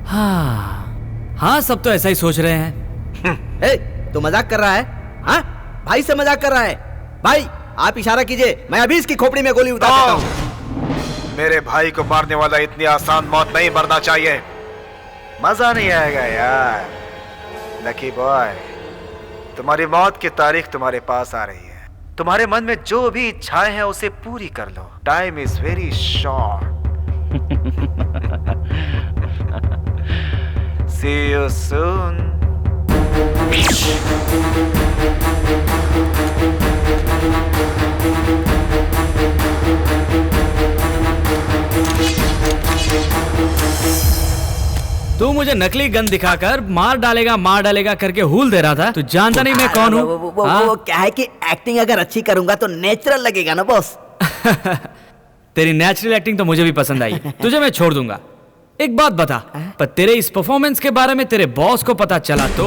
हाँ, सब तो ऐसा ही सोच रहे हैं। ए, तू मजाक कर रहा है? हाँ, भाई से मजाक कर रहा है? भाई आप इशारा कीजिए, मैं अभी इसकी खोपड़ी में गोली उतार देता हूँ। मेरे भाई को मारने वाला इतनी आसान मौत नहीं मरना चाहिए। मजा नहीं आएगा यार। लकी बॉय, तुम्हारी मौत की तारीख तुम्हारे पास आ रही है। तुम्हारे मन में जो भी इच्छाएं हैं उसे पूरी कर लो। Time is very short. See you soon. तू मुझे नकली गन दिखाकर मार डालेगा करके हुल दे रहा था। तू जानता नहीं मैं कौन हूँ? वो क्या है कि एक्टिंग अगर अच्छी करूंगा तो नेचुरल लगेगा ना बॉस। तेरी नेचुरल एक्टिंग तो मुझे भी पसंद आई। तुझे मैं छोड़ दूंगा। एक बात बता, पर तेरे इस परफॉर्मेंस के बारे में तेरे बॉस को पता चला तो?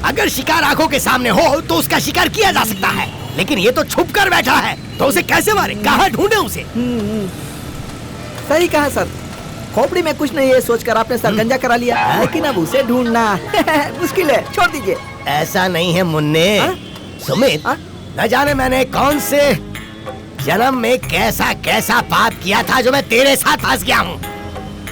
अगर शिकार आंखों के सामने हो तो उसका शिकार किया जा सकता है, लेकिन ये तो छुप कर बैठा है, तो उसे कैसे मारे? कहाँ ढूंढे उसे? सही कहा सर। खोपड़ी में कुछ नहीं है सोचकर आपने सरगंजा करा लिया, लेकिन अब उसे ढूंढना मुश्किल है। छोड़ दीजिए। ऐसा नहीं है मुन्ने। सुमित, न जाने मैंने कौन से जन्म में कैसा कैसा पाप किया था जो मैं तेरे साथ फंस गया हूँ।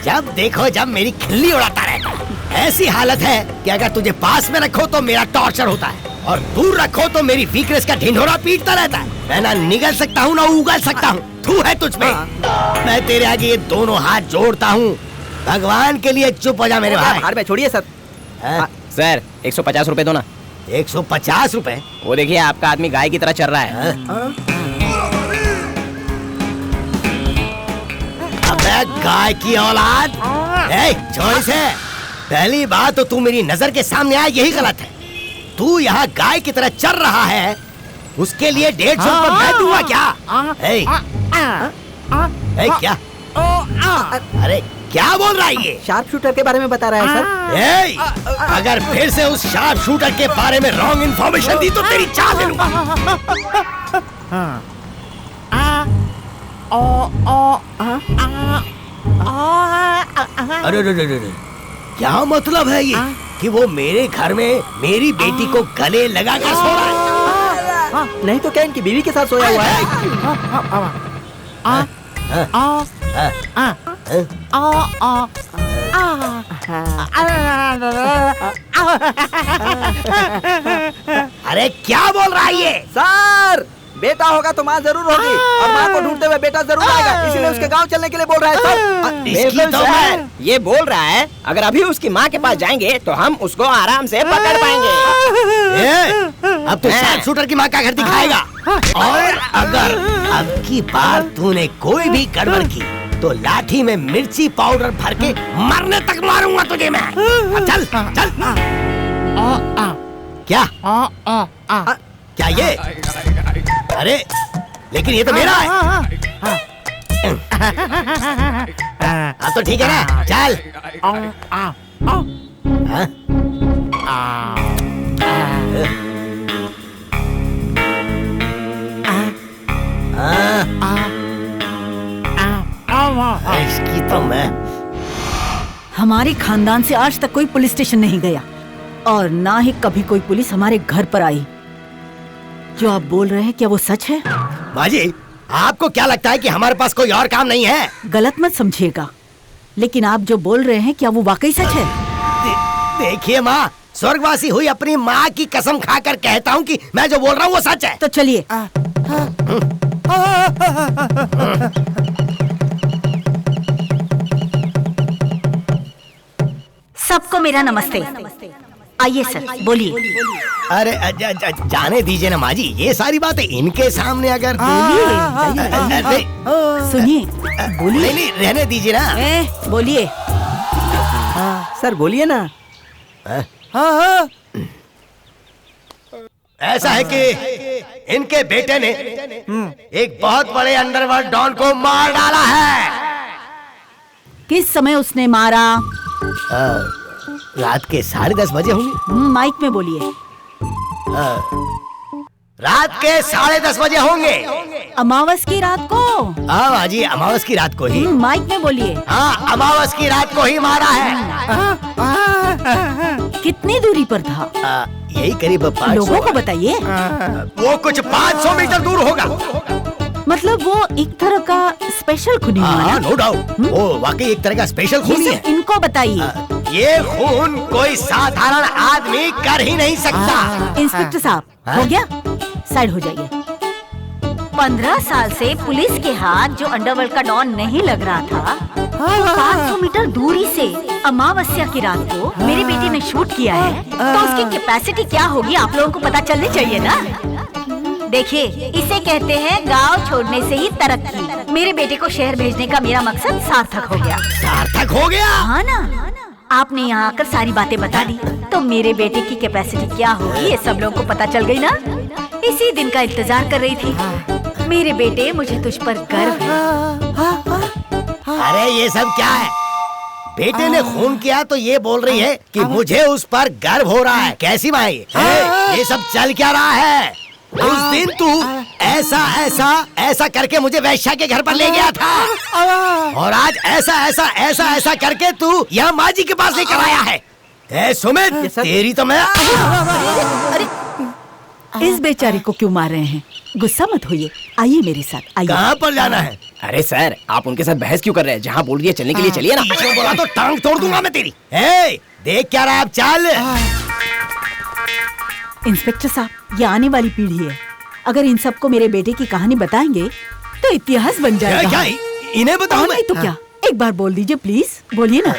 जब देखो जब मेरी खिल्ली उड़ाता रहता है। ऐसी हालत है कि अगर तुझे पास में रखो तो मेरा टॉर्चर होता है, और दूर रखो तो मेरी वीकनेस का ढिंढोरा पीटता रहता है। मैं ना निगल सकता हूँ ना उगल सकता हूँ। तू है तुझ में। मैं तेरे आगे ये दोनों हाथ जोड़ता हूँ। भगवान के लिए चुप हो जा मेरे भाई। हार में छोड़िए सर। सर 150 रुपए दो ना। 150 रुपए? वो देखिए आपका आदमी गाय की तरह चल रहा है। अबे गाय की औलाद, छोड़ इसे। पहली बात तो तू मेरी नजर के सामने आया यही गलत है। तू यहाँ गाय की तरह चल रहा है, उसके लिए 150 रुपए मैं दूंगा क्या? क्या? अरे क्या बोल रहा है ये? शार्प शूटर के बारे में बता रहा है सर। अगर फिर से उस शार्प शूटर के बारे में रॉन्ग इन्फॉर्मेशन दी तो तेरी चाल ले लूंगा। अरे क्या मतलब है ये कि वो मेरे घर में मेरी बेटी को गले लगा कर सो रहा है? नहीं तो क्या इनकी बीवी के साथ सोया हुआ है? अरे क्या बोल रहा है ये? सर बेटा होगा तो माँ जरूर होगी, और माँ को ढूंढते हुए बेटा जरूर आएगा, इसीलिए उसके गांव चलने के लिए बोल रहा है सर। इसकी तो मैं ये बोल रहा है अगर अभी उसकी माँ के पास जाएंगे तो हम उसको आराम से पकड़ पाएंगे। अब तो शार्प शूटर की माँ का घर दिखाएगा, और अगर अब की बार तूने कोई भी गड़बड़ की तो लाठी में मिर्ची पाउडर भर के मरने तक मारूंगा तुझे मैं। अब चल चल। क्या क्या ये? अरे लेकिन ये तो मेरा है। अब तो ठीक है ना, चल। मैं? हमारे खानदान से आज तक कोई पुलिस स्टेशन नहीं गया और ना ही कभी कोई पुलिस हमारे घर पर आई। जो आप बोल रहे हैं क्या वो सच है? माँ जी, आपको क्या लगता है कि हमारे पास कोई और काम नहीं है? गलत मत समझिएगा, लेकिन आप जो बोल रहे हैं क्या वो वाकई सच है? देखिए माँ, स्वर्गवासी हुई अपनी माँ की कसम खाकर कहता हूँ कि मैं जो बोल रहा हूँ वो सच है। तो चलिए। सबको मेरा नमस्ते। आइए सर, बोलिए। अरे जाने दीजिए ना माँ जी, ये सारी बातें इनके सामने अगर सुनिए, बोलिए। नहीं, रहने दीजिए ना। बोलिए। सर बोलिए ना। ऐसा है कि इनके बेटे ने एक बहुत बड़े अंडरवर्ल्ड डॉन को मार डाला है। किस समय उसने मारा? रात के 10:30 बजे होंगे। माइक में बोलिए। रात के 10:30 बजे होंगे। अमावस की रात को? हाँ माँ जी, अमावस की रात को ही। माइक में बोलिए। हाँ, अमावस की रात को ही मारा है। कितनी दूरी पर था? यही करीब 500। लोगों को बताइए। वो कुछ 500 मीटर दूर होगा। मतलब वो एक तरह का स्पेशल खूनी है। नो डाउट, वो वाकई एक तरह का स्पेशल खूनी है। इनको बताइए। ये खून कोई साधारण आदमी कर ही नहीं सकता। इंस्पेक्टर साहब, हो गया? साइड हो जाइए। 15 साल से पुलिस के हाथ जो अंडरवर्ल्ड का डॉन नहीं लग रहा था, 500 मीटर दूरी से अमावस्या की रात को मेरे बेटे ने शूट किया है, तो उसकी कैपेसिटी क्या होगी आप लोगों को पता चलनी चाहिए ना। देखिए, इसे कहते हैं गांव छोड़ने से ही तरक्की। मेरे बेटे को शहर भेजने का मेरा मकसद सार्थक हो गया। सार्थक हो गया? हाँ ना, आपने यहाँ आकर सारी बातें बता दी, तो मेरे बेटे की कैपेसिटी क्या होगी ये सब लोगों को पता चल गई ना। इसी दिन का इंतजार कर रही थी। मेरे बेटे, मुझे तुझ पर गर्व है। अरे ये सब क्या है? बेटे ने खून किया तो ये बोल रही है कि मुझे उस पर गर्व हो रहा है। कैसी माँ ये सब चल क्या रहा है? उस दिन तू ऐसा करके मुझे वैश्या के घर पर ले गया था, और आज ऐसा करके तू यहाँ माँ जी के पास लेकर आया है। ए सुमित, तेरी तो मैं। अरे, इस बेचारे को क्यों मार रहे हैं? गुस्सा मत होइए, आइए मेरे साथ। आइए। कहाँ पर जाना है? अरे सर, आप उनके साथ बहस क्यों कर रहे हैं? जहाँ बोल दिया चलने के लिए चलिए ना। बीच में बोला तो टांग तोड़ दूंगा मैं तेरी। देख क्या रहा है, अब चल। इंस्पेक्टर साहब, ये आने वाली पीढ़ी है। अगर इन सबको मेरे बेटे की कहानी बताएंगे तो इतिहास बन जाएगा। क्या इन्हें बताऊं? नहीं तो क्या, एक बार बोल दीजिए प्लीज, बोलिए ना।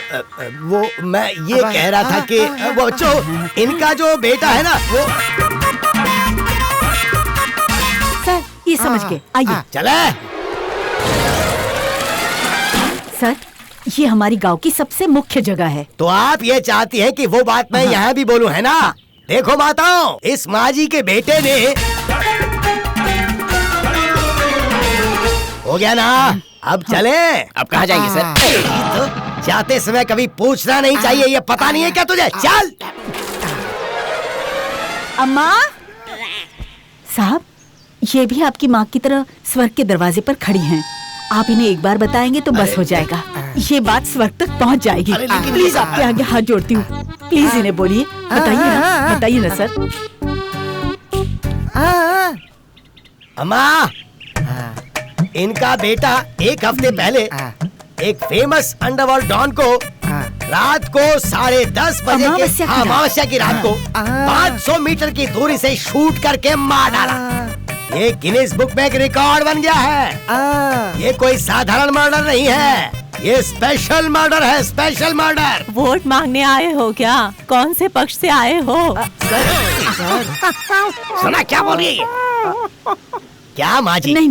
वो मैं ये कह रहा था कि वो जो इनका जो बेटा है ना, वो सर ये समझ के आइए। चले। सर, ये हमारी गांव की सबसे मुख्य जगह है। तो आप ये चाहती हैं कि वो बात मैं यहाँ भी बोलूं, है ना? देखो माताओं, इस माँ जी के बेटे ने हो गया ना। अब चले। अब कहाँ जाएंगे सर? तो जाते समय कभी पूछना नहीं चाहिए, ये पता नहीं है क्या तुझे? चल। अम्मा साहब, ये भी आपकी माँ की तरह स्वर्ग के दरवाजे पर खड़ी हैं। आप इन्हें एक बार बताएंगे तो बस हो जाएगा। ये बात स्वर्ग तक पहुँच जाएगी। प्लीज आपके आगे हाथ जोड़ती हूँ, प्लीज इन्हें बोलिए। बताइए ना सर। अम्मा, इनका बेटा एक हफ्ते पहले एक फेमस अंडरवर्ल्ड डॉन को रात को 10:30 बजे के अमावस्या की रात को 500 मीटर की दूरी से शूट करके मार डाला। ये गिनीज बुक में एक रिकॉर्ड बन गया है। ये कोई साधारण मर्डर नहीं है, ये स्पेशल मर्डर है, स्पेशल मर्डर। वोट मांगने आए हो क्या? कौन से पक्ष से आए हो? सुना क्या बोल रही है? क्या माँ जी? नहीं,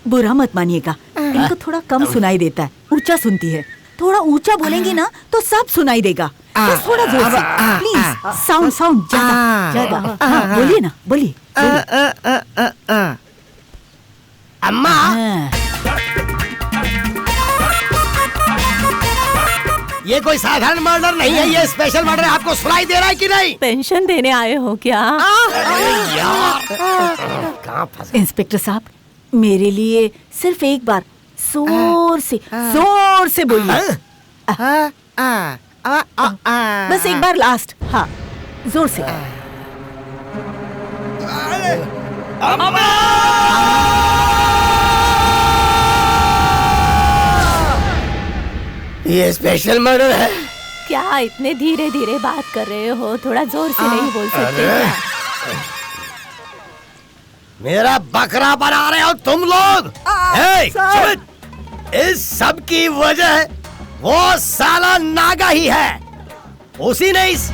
बुरा मत मानिएगा, इनको थोड़ा कम सुनाई देता है, ऊंचा सुनती है। थोड़ा ऊंचा बोलेंगी ना तो सब सुनाई देगा। बस थोड़ा जोर से, प्लीज। साउंड ज्यादा। बोलिए ना, बोलिए। अम्मा, ये कोई साधारण मर्डर नहीं है, ये स्पेशल मर्डर है। आपको सुनाई दे रहा है कि नहीं? पेंशन देने आए हो क्या? कहाँ फंसे? इंस्पेक्टर साहब, मेरे लिए सिर्फ एक बार जोर से बोलिए। बस एक बार लास्ट। हाँ, जोर से। ये स्पेशल मर्डर है। क्या इतने धीरे धीरे बात कर रहे हो? थोड़ा जोर से नहीं बोल सकते क्या? मेरा बकरा बना रहे हो तुम लोग। इस सब की वजह वो साला नागा ही है। उसी ने इस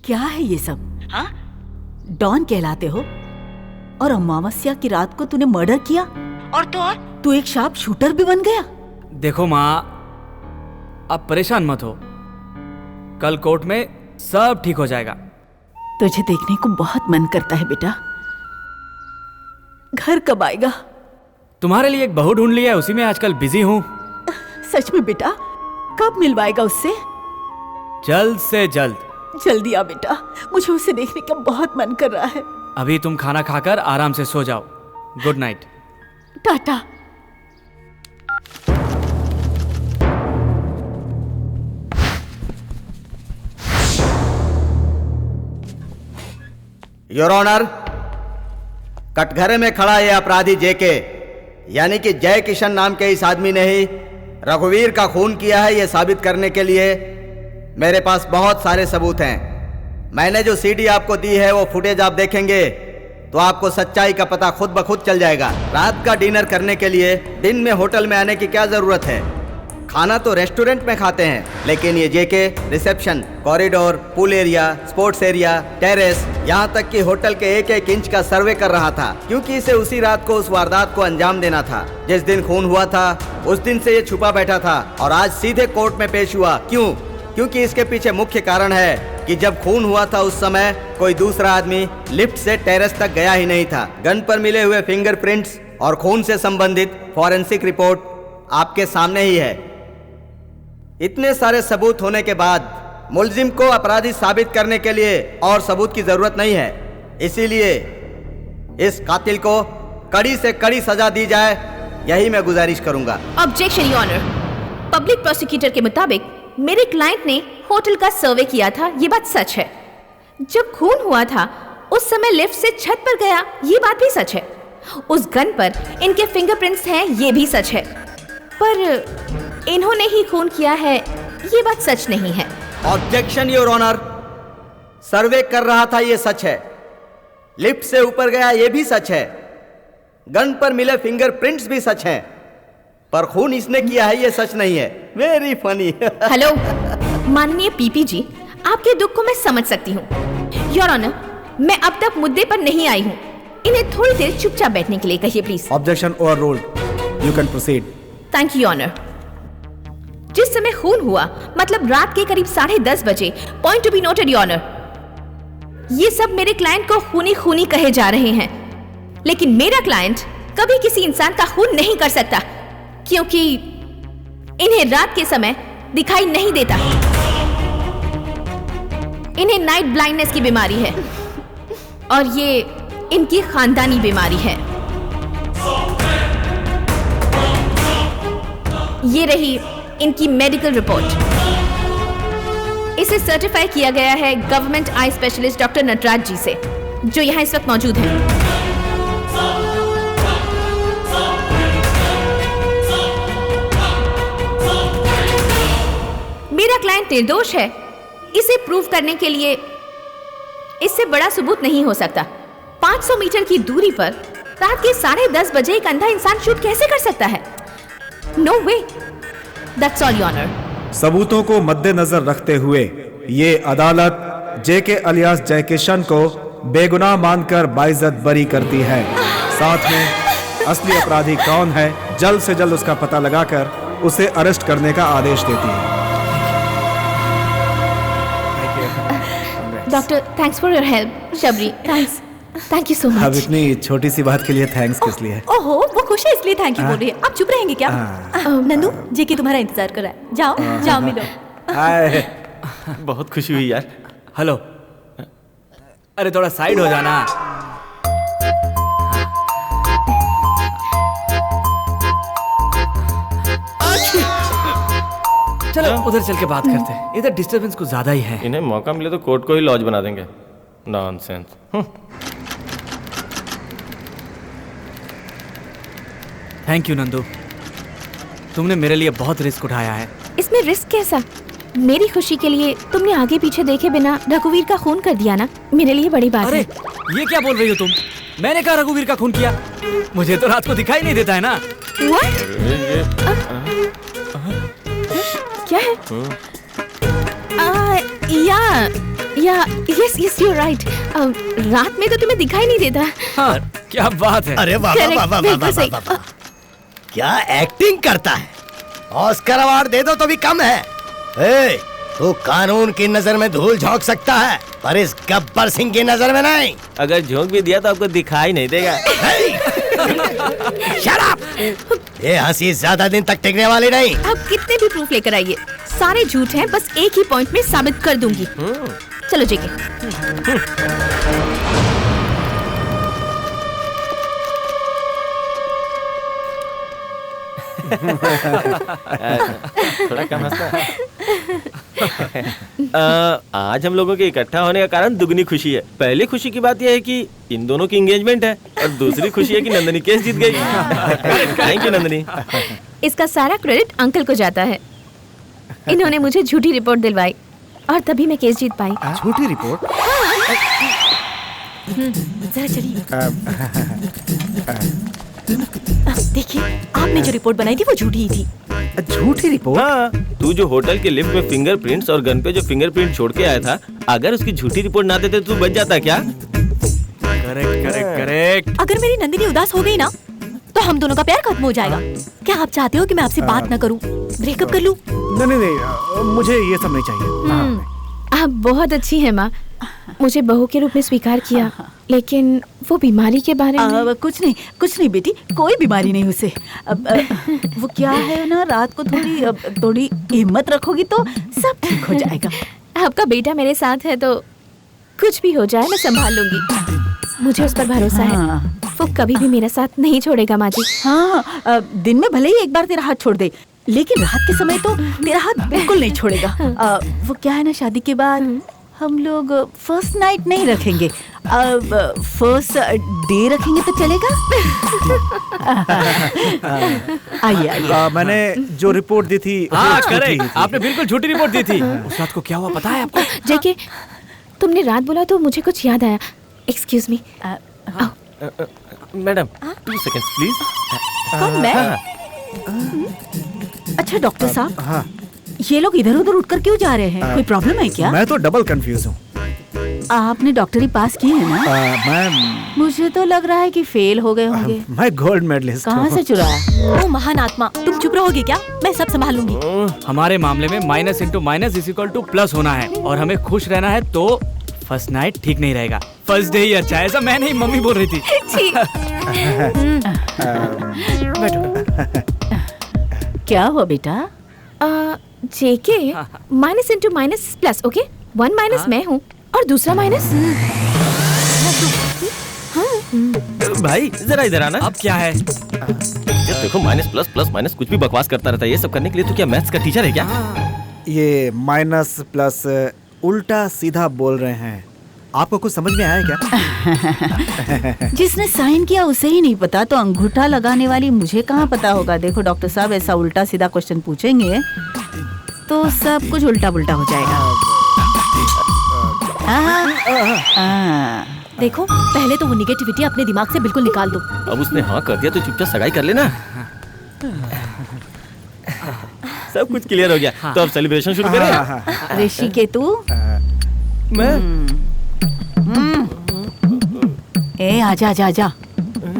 क्या है ये सब? हाँ? डॉन कहलाते हो और अमावस्या की रात को तूने मर्डर किया और तू एक शार्प शूटर भी बन गया। देखो माँ, आप परेशान मत हो, कल कोर्ट में सब ठीक हो जाएगा। तुझे देखने को बहुत मन करता है बेटा। घर कब आएगा? तुम्हारे लिए एक बहू ढूंढ लिया है, उसी में आजकल बिजी हूँ। सच में बेटा? कब मिलवाएगा उससे? जल्द से जल्द। जल्दी आ बेटा, मुझे उसे देखने का बहुत मन कर रहा है। अभी तुम खाना खाकर आराम से सो जाओ। Good night. टाटा। योर ऑनर, कटघरे में खड़ा ये अपराधी जेके, यानी कि जय किशन नाम के इस आदमी ने ही रघुवीर का खून किया है, ये साबित करने के लिए मेरे पास बहुत सारे सबूत हैं। मैंने जो सीडी आपको दी है वो फुटेज आप देखेंगे तो आपको सच्चाई का पता खुद ब खुद चल जाएगा। रात का डिनर करने के लिए दिन में होटल में आने की क्या जरूरत है? खाना तो रेस्टोरेंट में खाते हैं, लेकिन ये JK reception, corridor, pool area, sports area, terrace, यहाँ तक कि होटल के एक एक इंच का सर्वे कर रहा था, क्योंकि इसे उसी रात को उस वारदात को अंजाम देना था। जिस दिन खून हुआ था उस दिन से ये छुपा बैठा था और आज सीधे कोर्ट में पेश हुआ। क्यों? क्योंकि इसके पीछे मुख्य कारण है कि जब खून हुआ था उस समय कोई दूसरा आदमी लिफ्ट से टेरेस तक गया ही नहीं था। गन पर मिले हुए फिंगरप्रिंट्स और खून से संबंधित फॉरेंसिक रिपोर्ट आपके सामने ही है। इतने सारे सबूत होने के बाद मुलजिम को अपराधी साबित करने के लिए और सबूत की जरूरत नहीं है। इसीलिए इस कातिल को कड़ी से कड़ी सजा दी जाए, यही मैं गुजारिश करूंगा। Objection your honour. Public prosecutor के मुताबिक मेरे क्लाइंट ने होटल का सर्वे किया था, ये बात सच है। जब खून हुआ था उस समय लिफ्ट से छत पर गया, ये बात भी सच है। उस गन पर इनके फिंगरप्रिंट्स हैं, ये भी सच है। पर इन्होंने ही खून किया है, ये बात सच नहीं है। Objection your honour. सर्वे कर रहा था, ये सच है। लिफ्ट से ऊपर गया, ये भी सच है। गन पर मिले फिंगरप्रिंट्स भी सच हैं, पर खून इसने किया है, ये सच नहीं है। Very funny. हेलो माननीय पीपी जी, आपके दुख को मैं समझ सकती हूँ। योर ऑनर, मैं अब तक मुद्दे पर नहीं आई हूँ। इन्हें थोड़ी देर चुपचाप बैठने के लिए कहिए please. Objection overruled, you can proceed. Thank you honour. जिस समय खून हुआ मतलब रात के करीब 10:30 बजे, point to be noted your honour. ये सब मेरे क्लाइंट को खूनी खूनी कहे जा रहे हैं, लेकिन मेरा क्लाइंट कभी किसी इंसान का खून नहीं कर सकता, क्योंकि इन्हें रात के समय दिखाई नहीं देता। इन्हें नाइट ब्लाइंडनेस की बीमारी है और ये इनकी खानदानी बीमारी है। ये रही इनकी मेडिकल रिपोर्ट। इसे सर्टिफाई किया गया है government eye specialist doctor Nataraj ji से, जो यहाँ इस वक्त मौजूद हैं। मेरा क्लाइंट निर्दोष है, इसे प्रूव करने के लिए इससे बड़ा सबूत नहीं हो सकता। 500 मीटर की दूरी पर रात के 10:30 बजे एक अंधा इंसान शूट कैसे कर सकता है? No way. That's all your honour. सबूतों को मद्देनजर रखते हुए ये अदालत जेके अलियास जयकिशन को बेगुनाह मानकर बाइज्जत बरी करती है। साथ में असली अपराधी कौन है जल्द से जल्द उसका पता लगाकर उसे अरेस्ट करने का आदेश देती है। Doctor, thanks for your help. Shabari, thanks, thank you so much. अब इतनी छोटी सी बात के लिए थैंक्स किस लिए? ओहो, वो खुश है इसलिए थैंक यू बोल रही है। आप चुप रहेंगे क्या? नंदू, जेके तुम्हारा इंतजार कर रहा है। जाओ जाओ मिलो। बहुत खुशी हुई यार। हेलो। अरे थोड़ा साइड हो जाना। चलो उधर चल के बात करते हैं, इधर डिस्टरबेंस कुछ ज्यादा ही है। इन्हें मौका मिले तो कोर्ट को ही लॉज बना देंगे। नॉनसेंस। थैंक यू नंदू, तुमने मेरे लिए बहुत रिस्क उठाया है। इसमें रिस्क कैसा? मेरी खुशी के लिए तुमने आगे पीछे देखे बिना रघुवीर का खून कर दिया ना, मेरे लिए बड़ी बात है। ये क्या बोल रही हो तुम? मैंने कहा रघुवीर का खून किया? मुझे तो रात को दिखाई नहीं देता है ना। क्या है? Yes you right. रात में तो तुम्हें दिखाई नहीं देता। हाँ, क्या बात है। अरे वाह वाह वाह वाह वाह वाह, क्या एक्टिंग करता है। ऑस्कर अवार्ड दे दो तो भी कम है। ए, तू कानून की नजर में धूल झोंक सकता है, पर इस गब्बर सिंह की नजर में नहीं। अगर झोंक भी दिया तो आपको दिखाई नहीं देगा। Shut up! ये हंसी ज्यादा दिन तक टिकने वाली नहीं। अब कितने भी प्रूफ लेकर आइए, सारे झूठ हैं, बस एक ही पॉइंट में साबित कर दूंगी। चलो जेके। थोड़ा कम हंसना। आज हम लोगों के इकट्ठा होने का कारण दुगनी खुशी है। पहली खुशी की बात यह है कि इन दोनों की एंगेजमेंट है, और दूसरी खुशी है कि नंदनी केस जीत गई। Thank you Nandini. इसका सारा क्रेडिट अंकल को जाता है। इन्होंने मुझे झूठी रिपोर्ट दिलवाई और तभी मैं केस जीत पाई। झूठी रिपोर्ट? जरा चलिए। देखिए, आपने जो रिपोर्ट बनाई थी वो झूठी ही थी। झूठी रिपोर्ट? हाँ, तू जो होटल के लिफ्ट में फिंगरप्रिंट्स और गन पे जो फिंगरप्रिंट छोड़ के आया था, अगर उसकी झूठी रिपोर्ट ना देते तो तू बच जाता क्या? Correct correct correct. अगर मेरी नंदिनी उदास हो गई ना तो हम दोनों का प्यार खत्म हो जाएगा। क्या आप चाहते हो कि मैं आपसे बात ना करूं, ब्रेकअप कर लूं? नहीं, मुझे ये सब नहीं चाहिए। आप बहुत अच्छी हैं माँ, मुझे बहू के रूप में स्वीकार किया, लेकिन वो बीमारी के बारे में। कुछ नहीं बेटी, कोई बीमारी नहीं उसे। वो क्या है ना, रात को थोड़ी हिम्मत रखोगी तो सब ठीक हो जाएगा। आपका बेटा मेरे साथ है तो कुछ भी हो जाए मैं संभाल लूंगी। मुझे उस पर भरोसा है, वो कभी भी मेरा साथ नहीं छोड़ेगा माँ जी। हाँ, दिन में भले ही एक बार तेरा हाथ छोड़ दे, लेकिन रात के समय तो तेरा हाथ बिल्कुल नहीं छोड़ेगा। वो क्या है ना, शादी के बाद हम लोग फर्स्ट नाइट नहीं रखेंगे, फर्स्ट डे रखेंगे तो चलेगा? आइए। मैंने जो रिपोर्ट दी थी, हाँ करेक्ट, आपने बिल्कुल झूठी रिपोर्ट दी थी। उस रात को क्या हुआ पता है आपको? जेके, तुमने रात बोला तो मुझे कुछ याद आया। Excuse me. Madam 2 seconds please. कौन मैं? अच्छा डॉक्टर साहब, हाँ। ये लोग इधर उधर उठकर क्यों जा रहे हैं? कोई प्रॉब्लम है क्या? मैं तो डबल कंफ्यूज हूँ। आपने डॉक्टरी पास की है ना? मैं मुझे तो लग रहा है कि फेल हो गए होंगे। मैं गोल्ड मेडलिस्ट हूँ। कहाँ से चुराया? ओ महान आत्मा, तुम चुप रहोगे क्या? मैं सब संभाल लूंगी। हमारे मामले में minus into minus is equal two plus होना है, और हमें खुश रहना है, तो फर्स्ट नाइट ठीक नहीं रहेगा, फर्स्ट डे ही अच्छा है। ऐसा मैं नहीं, मम्मी बोल रही थी। क्या हुआ बेटा? JK, minus into minus plus, okay? 1 minus मैं हूँ और दूसरा माइनस। भाई जरा इधर आना। अब क्या है? देखो, माइनस प्लस प्लस माइनस कुछ भी बकवास करता रहता है। ये सब करने के लिए तो क्या मैथ्स का टीचर है क्या? ये माइनस प्लस उल्टा सीधा बोल रहे हैं, आपको कुछ समझ में आया क्या? जिसने साइन किया उसे ही नहीं पता, तो अंगूठा लगाने वाली मुझे कहाँ पता होगा। देखो डॉक्टर साहब, ऐसा उल्टा सीधा क्वेश्चन पूछेंगे तो सब कुछ उल्टा पुल्टा हो जाएगा। देखो, पहले तो वो निगेटिविटी अपने दिमाग से बिल्कुल निकाल दो। अब उसने हाँ कर दिया तो चुपचाप सगाई कर लेना। सब कुछ क्लियर हो गया। हाँ। तो अब सेलिब्रेशन शुरू करें। ऋषि के तू मैं आजा आजा आजा।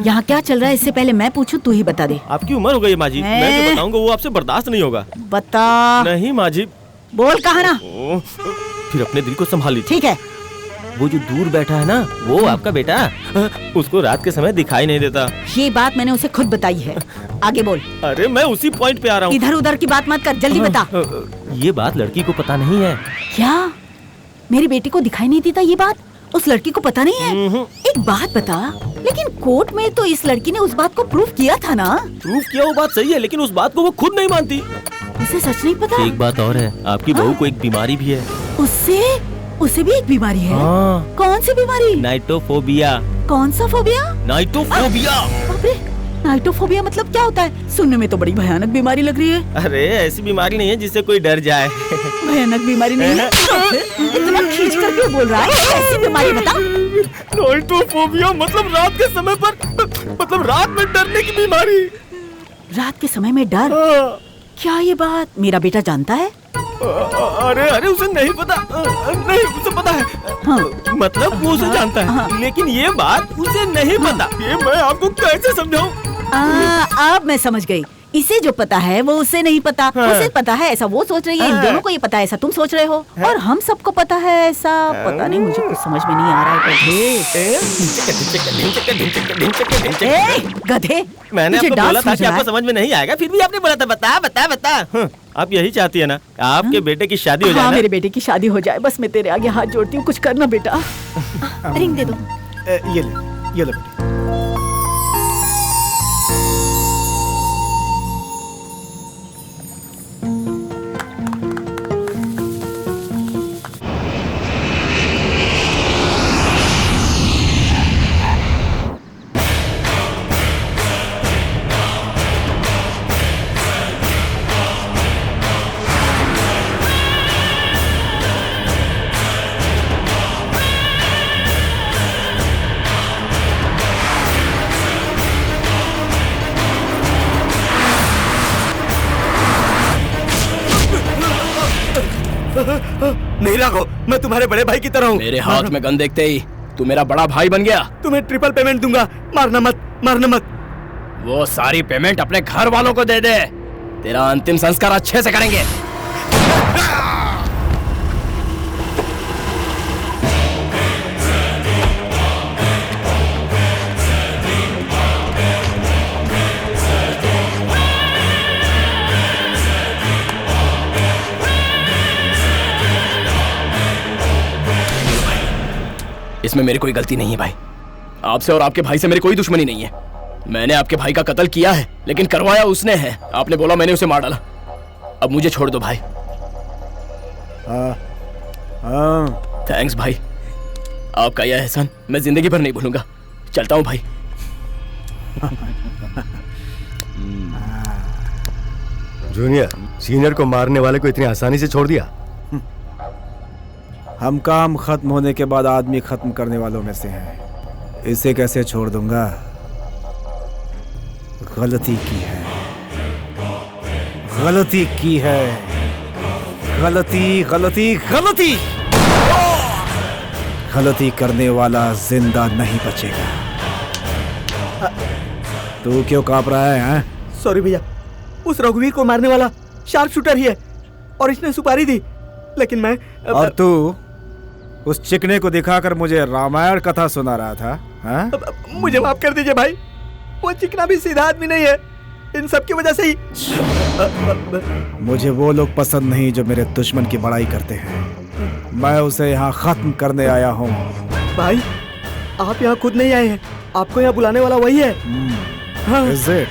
यहाँ क्या चल रहा है इससे पहले मैं पूछूं, तू ही बता दे। आपकी उम्र हो गई है माँ जी, मैं जो बताऊंगा वो आपसे बर्दाश्त नहीं होगा। बता। नहीं माँ जी। बोल कहा ना। फिर अपने दिल को संभाल लीजिए। ठीक है। वो जो दूर बैठा है ना, वो आपका बेटा, उसको रात के समय दिखाई नहीं देता। ये बात मैंने उसे खुद बताई है। आगे बोल। अरे मैं उसी पॉइंट पे आ रहा हूँ। इधर उधर की बात मत कर, जल्दी बता। ये बात लड़की को पता नहीं है। क्या मेरी बेटी को दिखाई नहीं देता ये बात? उस लड़की को पता नहीं है? एक बात बता, लेकिन कोर्ट में तो इस लड़की ने उस बात को प्रूफ किया था ना? प्रूफ किया वो बात सही है, लेकिन उस बात को वो खुद नहीं मानती। उसे सच नहीं पता। एक बात और है, आपकी बहू को एक बीमारी भी है। उसे भी एक बीमारी है? हाँ। कौन सी बीमारी? नाइटोफोबिया। कौन सा फोबिया? नाइटोफोबिया। नाइटोफोबिया मतलब क्या होता है? सुनने में तो बड़ी भयानक बीमारी लग रही है। अरे ऐसी बीमारी नहीं है जिससे कोई डर जाए। भयानक बीमारी नहीं है? इतना खींच कर क्यों बोल रहा है? ऐसी बीमारी बता। नाइटोफोबिया मतलब रात के समय पर, मतलब रात में डरने की बीमारी। रात के समय में डर? क्या ये बात मेरा बेटा जानता है? अरे उसे नहीं पता। नहीं, उसे पता है। हाँ। मतलब वो उसे जानता है। हाँ। लेकिन ये बात उसे नहीं पता। ये मैं आपको कैसे समझाऊं? अब मैं समझ गई। इसे जो पता है वो उसे नहीं पता। हाँ। उसे पता है ऐसा वो सोच रही है। इन दोनों को ये पता है ऐसा तुम सोच रहे हो। और हम सबको पता है ऐसा। पता नहीं, मुझे कुछ समझ में नहीं आ रहा है। गधे, मैंने आपको बोला था कि आपको समझ में नहीं आएगा, फिर भी आपने बोला था बता बता बता। आप यही चाहती है ना आपके बेटे की शादी हो जाए? हाँ, मेरे बेटे की शादी हो जाए, बस मैं तेरे आगे हाथ जोड़ती हूँ, कुछ करना बेटा। रिंग दे दो। ये ले। नहीं राघव, मैं तुम्हारे बड़े भाई की तरह हूँ। मेरे हाथ में गन देखते ही तू मेरा बड़ा भाई बन गया। तुम्हें ट्रिपल पेमेंट दूंगा, मारना मत। वो सारी पेमेंट अपने घर वालों को दे दे, तेरा अंतिम संस्कार अच्छे से करेंगे। इसमें मेरी कोई गलती नहीं है भाई। आपसे और आपके भाई से मेरी कोई दुश्मनी नहीं है। मैंने आपके भाई का कत्ल किया है, लेकिन करवाया उसने है। आपने बोला, मैंने उसे मार डाला। अब मुझे छोड़ दो भाई। थैंक्स भाई, आपका यह एहसान मैं जिंदगी भर नहीं भूलूंगा। चलता हूँ भाई। जूनियर, सीनियर को मारने वाले को इतनी आसानी से छोड़ दिया? हम काम खत्म होने के बाद आदमी खत्म करने वालों में से हैं। इसे कैसे छोड़ दूंगा? गलती की है, गलती की है, गलती गलती गलती। गलती करने वाला जिंदा नहीं बचेगा। तू क्यों कांप रहा है? सॉरी भैया, उस रघुवीर को मारने वाला शार्प शूटर ही है और इसने सुपारी दी, लेकिन मैं और तू उस चिकने को दिखाकर मुझे रामायण कथा सुना रहा था? हा? मुझे माफ कर दीजिए भाई, वो चिकना भी सीधा आदमी नहीं है, इन सब की वजह से ही। मुझे वो लोग पसंद नहीं जो मेरे दुश्मन की बड़ाई करते हैं। मैं उसे यहाँ खत्म करने आया हूँ। भाई, आप यहाँ खुद नहीं आए हैं, आपको यहाँ बुलाने वाला वही है। हाँ। Is it?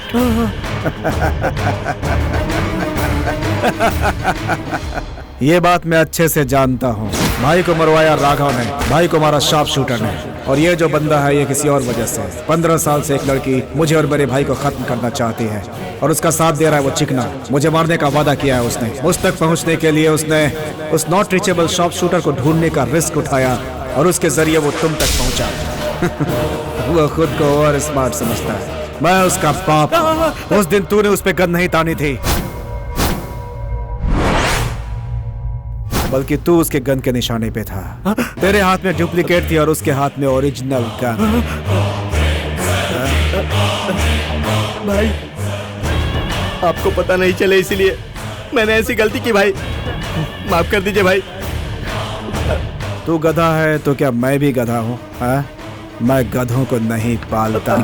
ये बात मैं अच्छे से जानता हूँ। भाई को मरवाया राघव ने, भाई को मारा शार्प शूटर ने, और ये जो बंदा है ये किसी और वजह से। 15 साल से एक लड़की मुझे और मेरे भाई को खत्म करना चाहती है और उसका साथ दे रहा है वो चिकना। मुझे मारने का वादा किया है उसने। मुझ तक पहुंचने के लिए उसने उस नॉट रीचेबल शार्प शूटर को ढूंढने का रिस्क उठाया और उसके जरिए वो तुम तक पहुंचा। वो खुद को और स्मार्ट समझता है। मैं उसका बाप। उस दिन तूने उस पे गन नहीं तानी थी, बल्कि तू उसके गन के निशाने पे था। तेरे हाथ में डुप्लीकेट थी और उसके हाथ में ओरिजिनल गन। भाई, आपको पता नहीं चले इसलिए मैंने ऐसी गलती की भाई, माफ कर दीजिए भाई। तू गधा है तो क्या मैं भी गधा हूँ? मैं गधों को नहीं पालता।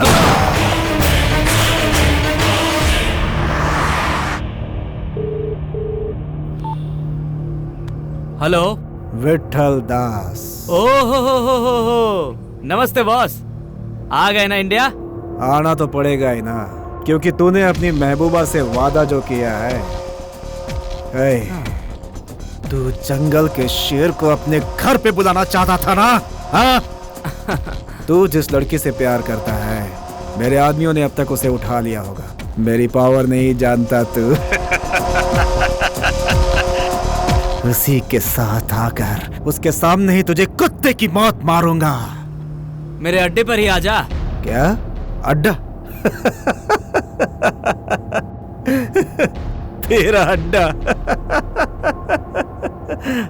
हेलो। विठल दास। ओहो, नमस्ते बॉस। आ गए ना इंडिया? आना तो पड़ेगा ही ना, क्योंकि तूने अपनी महबूबा से वादा जो किया है। तू जंगल के शेर को अपने घर पे बुलाना चाहता था ना? हाँ? तू जिस लड़की से प्यार करता है, मेरे आदमियों ने अब तक उसे उठा लिया होगा। मेरी पावर नहीं जानता तू? उसी के साथ आकर उसके सामने ही तुझे कुत्ते की मौत मारूंगा। मेरे अड्डे पर ही आजा। क्या अड्डा? तेरा अड्डा?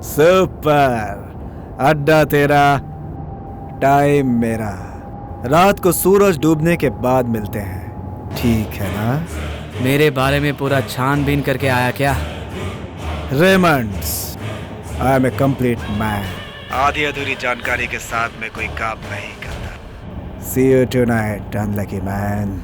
सुपर। अड्डा तेरा, टाइम मेरा। रात को सूरज डूबने के बाद मिलते हैं, ठीक है ना? मेरे बारे में पूरा छानबीन करके आया क्या? Raymond's, I am a complete man. आधी अधूरी जानकारी के साथ मैं कोई काम नहीं करता। सी यू टुनाइट अनलकी मैन।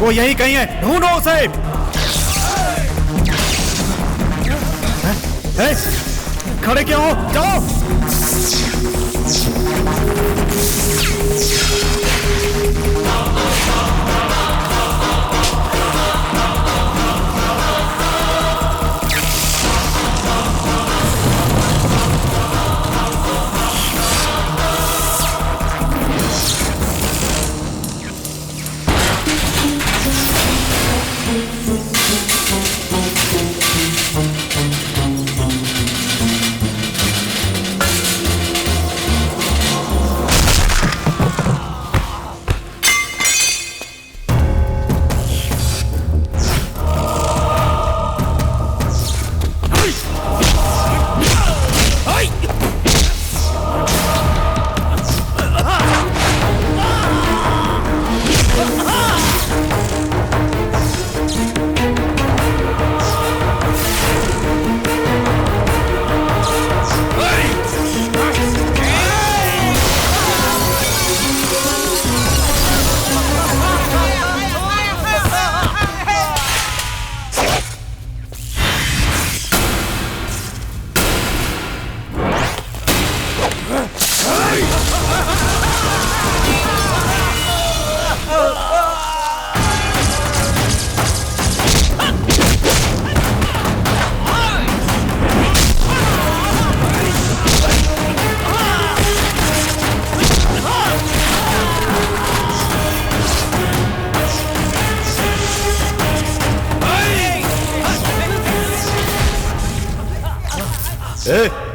वो यही कहीं है, ढूंढो उसे। खड़े क्यों हो? जाओ।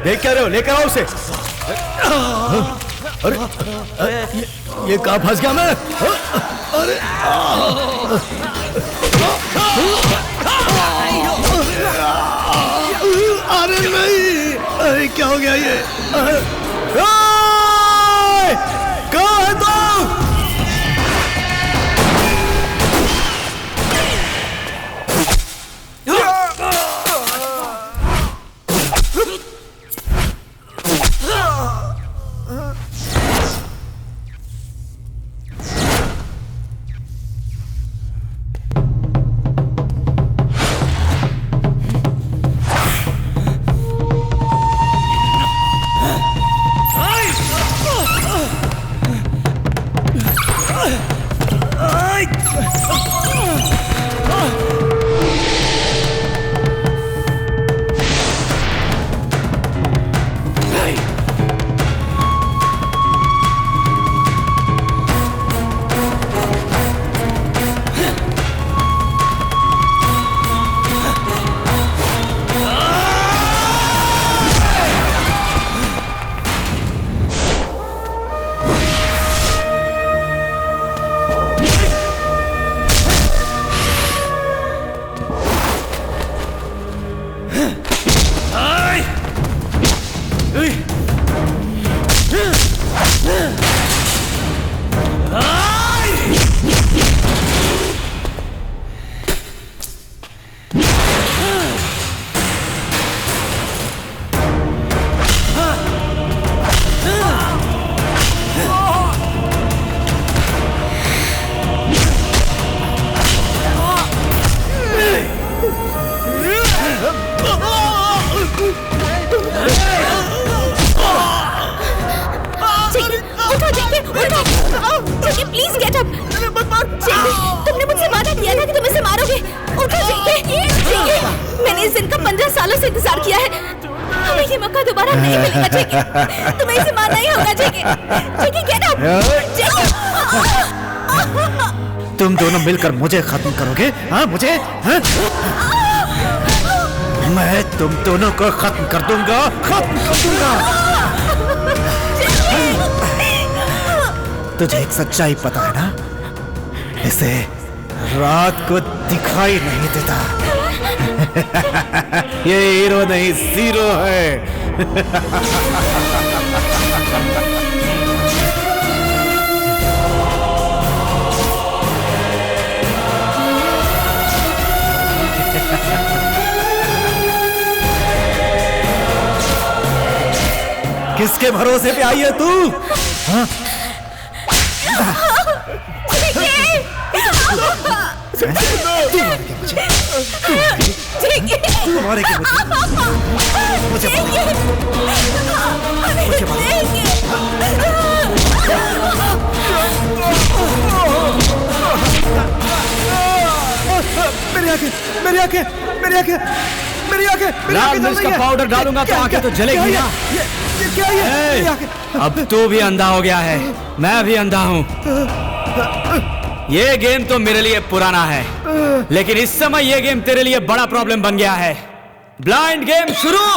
देख क्या रहे हो? लेकर आओ उसे। अरे ये कहाँ फंस गया मैं? अरे अरे नहीं, अरे क्या हो गया ये? कहाँ है तू? होगा जेके। मैंने इस दिन का 15 सालों से इंतजार किया है। हमें ये मौका दोबारा नहीं मिलेगा जेके। तुम्हें इसे मानना ही होगा जेके। जेके गेट आउट। तुम दोनों मिलकर मुझे खत्म करोगे? हाँ मुझे? हाँ? मैं तुम दोनों को खत्म कर दूंगा, खत्म कर दूंगा। तुझे एक सच्चाई पता है ना? इसे रात को दिखाई नहीं देता। ये हीरो नहीं जीरो है। किसके भरोसे पे आई है तू? हाँ? तू मारेगी मुझे? मुझे मेरी आंखें, मेरी आंखें, मेरी आंखें, मेरी आंखें, लाल मिर्च का पाउडर डालूंगा तो आंखें तो जलेगी ना। ये क्या है? अब तू भी अंधा हो गया है, मैं भी अंधा हूँ। ये गेम तो मेरे लिए पुराना है, लेकिन इस समय ये गेम तेरे लिए बड़ा प्रॉब्लम बन गया है। ब्लाइंड गेम शुरू।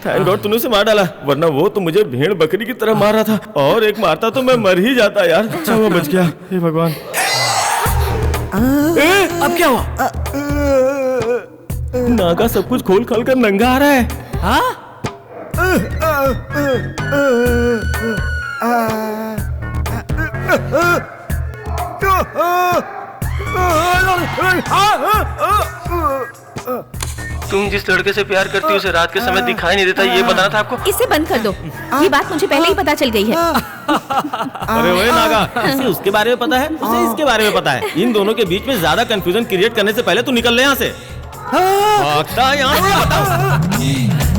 थैंक गॉड तूने उसे मार डाला, वरना वो तो मुझे भेड़ बकरी की तरह मार रहा था, और एक मारता तो मैं मर ही जाता यार। अच्छा वो बच गया, हे भगवान। अब क्या हुआ? नागा सब कुछ खोल खोल कर नंगा आ रहा है। हाँ? तुम जिस लड़के से प्यार करती हो उसे रात के समय दिखाई नहीं देता, ये बताना था आपको। इसे बंद कर दो, ये बात मुझे पहले ही पता चल गई है। अरे वही नागा, इसे उसके बारे में पता है, उसे इसके बारे में पता है। इन दोनों के बीच में ज्यादा कंफ्यूजन क्रिएट करने से पहले तू निकल ले यहाँ से। भागता यहाँ से, बताओ।